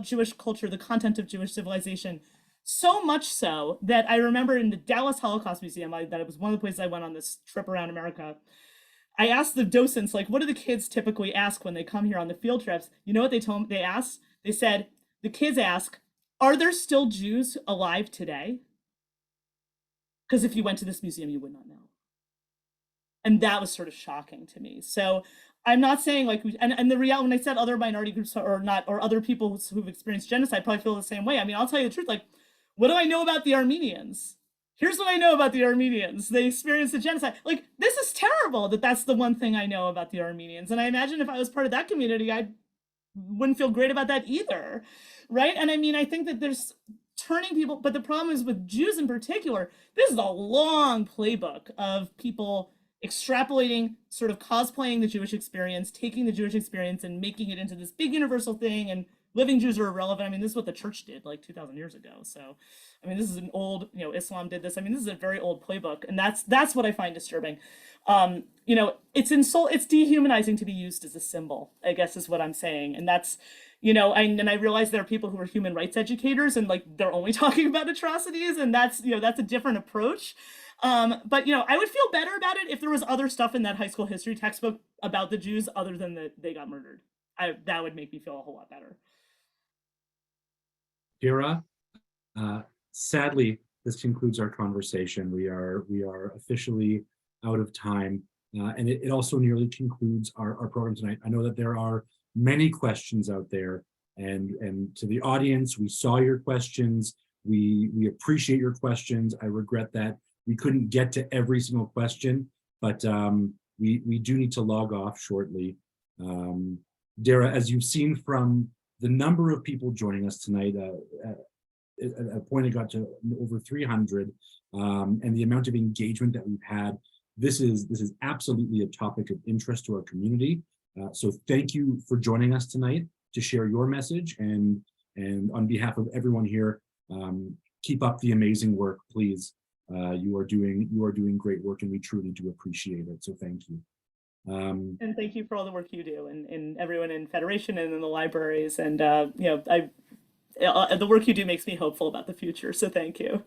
Jewish culture, the content of Jewish civilization, so much so that I remember in the Dallas Holocaust Museum, that it was one of the places I went on this trip around America. I asked the docents, like, what do the kids typically ask when they come here on the field trips? You know what they asked? They said, the kids ask, are there still Jews alive today? Because if you went to this museum, you would not know. And that was sort of shocking to me. So I'm not saying like, and the reality, when I said other minority groups or other people who've experienced genocide probably feel the same way. I mean, I'll tell you the truth, like, what do I know about the Armenians? Here's what I know about the Armenians. They experienced the genocide. Like, this is terrible that that's the one thing I know about the Armenians. And I imagine if I was part of that community, I wouldn't feel great about that either, right? And I mean, I think that there's turning people, but the problem is with Jews in particular, this is a long playbook of people extrapolating, sort of cosplaying the Jewish experience, taking the Jewish experience and making it into this big universal thing and living Jews are irrelevant. I mean, this is what the church did like 2,000 years ago. So, I mean, this is an old, Islam did this. I mean, this is a very old playbook, and that's what I find disturbing. It's dehumanizing to be used as a symbol, I guess is what I'm saying. And that's, and I realize there are people who are human rights educators and like, they're only talking about atrocities, and that's a different approach. But I would feel better about it if there was other stuff in that high school history textbook about the Jews other than that they got murdered. That would make me feel a whole lot better. Dara, sadly, this concludes our conversation. We are officially out of time, and it also nearly concludes our program tonight. I know that there are many questions out there, and to the audience, we saw your questions. We appreciate your questions. I regret that we couldn't get to every single question, but we do need to log off shortly. Dara, as you've seen from the number of people joining us tonight, at a point it got to over 300, and the amount of engagement that we've had, this is absolutely a topic of interest to our community. So thank you for joining us tonight to share your message, and on behalf of everyone here, keep up the amazing work, please. You are doing great work, and we truly do appreciate it. So thank you. And thank you for all the work you do, and everyone in Federation and in the libraries. And the work you do makes me hopeful about the future. So thank you.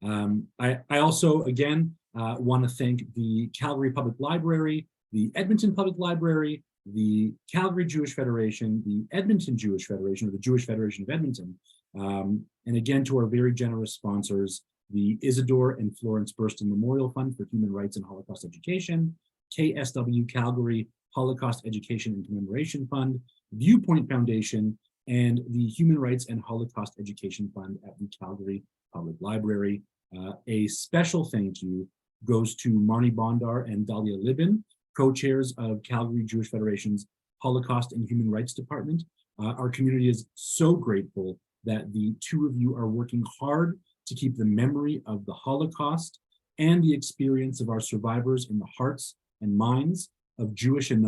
I also again want to thank the Calgary Public Library, the Edmonton Public Library, the Calgary Jewish Federation, the Edmonton Jewish Federation, or the Jewish Federation of Edmonton, and again to our very generous sponsors, the Isidore and Florence Burston Memorial Fund for Human Rights and Holocaust Education, KSW Calgary Holocaust Education and Commemoration Fund, Viewpoint Foundation, and the Human Rights and Holocaust Education Fund at the Calgary Public Library. A special thank you goes to Marnie Bondar and Dahlia Libin, co-chairs of Calgary Jewish Federation's Holocaust and Human Rights Department. Our community is so grateful that the two of you are working hard to keep the memory of the Holocaust and the experience of our survivors in the hearts and minds of Jewish and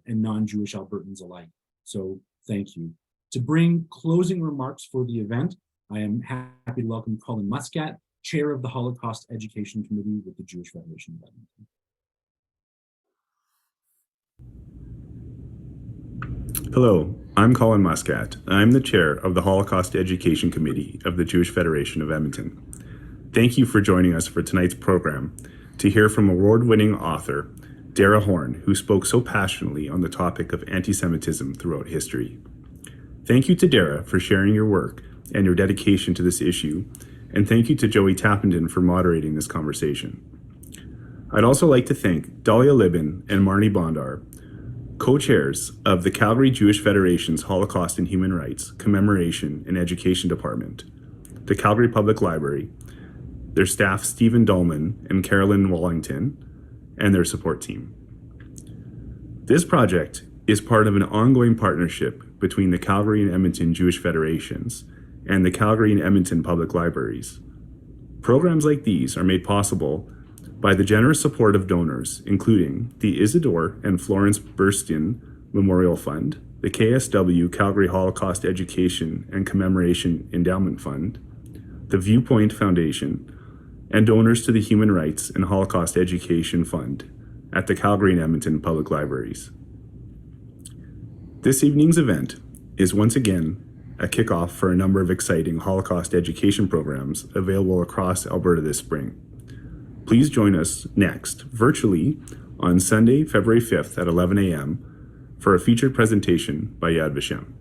non-Jewish Albertans alike. So thank you. To bring closing remarks for the event, I am happy to welcome Colin Muscat, Chair of the Holocaust Education Committee with the Jewish Federation of Edmonton. Hello, I'm Colin Muscat. I'm the Chair of the Holocaust Education Committee of the Jewish Federation of Edmonton. Thank you for joining us for tonight's program to hear from award-winning author Dara Horn, who spoke so passionately on the topic of anti-Semitism throughout history. Thank you to Dara for sharing your work and your dedication to this issue, and thank you to Joey Tappenden for moderating this conversation. I'd also like to thank Dahlia Libin and Marnie Bondar, co-chairs of the Calgary Jewish Federation's Holocaust and Human Rights Commemoration and Education Department, the Calgary Public Library, their staff Stephen Dolman and Carolyn Wallington, and their support team. This project is part of an ongoing partnership between the Calgary and Edmonton Jewish Federations and the Calgary and Edmonton Public Libraries. Programs like these are made possible by the generous support of donors, including the Isidore and Florence Burston Memorial Fund, the KSW Calgary Holocaust Education and Commemoration Endowment Fund, the Viewpoint Foundation, and donors to the Human Rights and Holocaust Education Fund at the Calgary and Edmonton Public Libraries. This evening's event is once again a kickoff for a number of exciting Holocaust education programs available across Alberta this spring. Please join us next, virtually, on Sunday, February 5th at 11 a.m. for a featured presentation by Yad Vashem.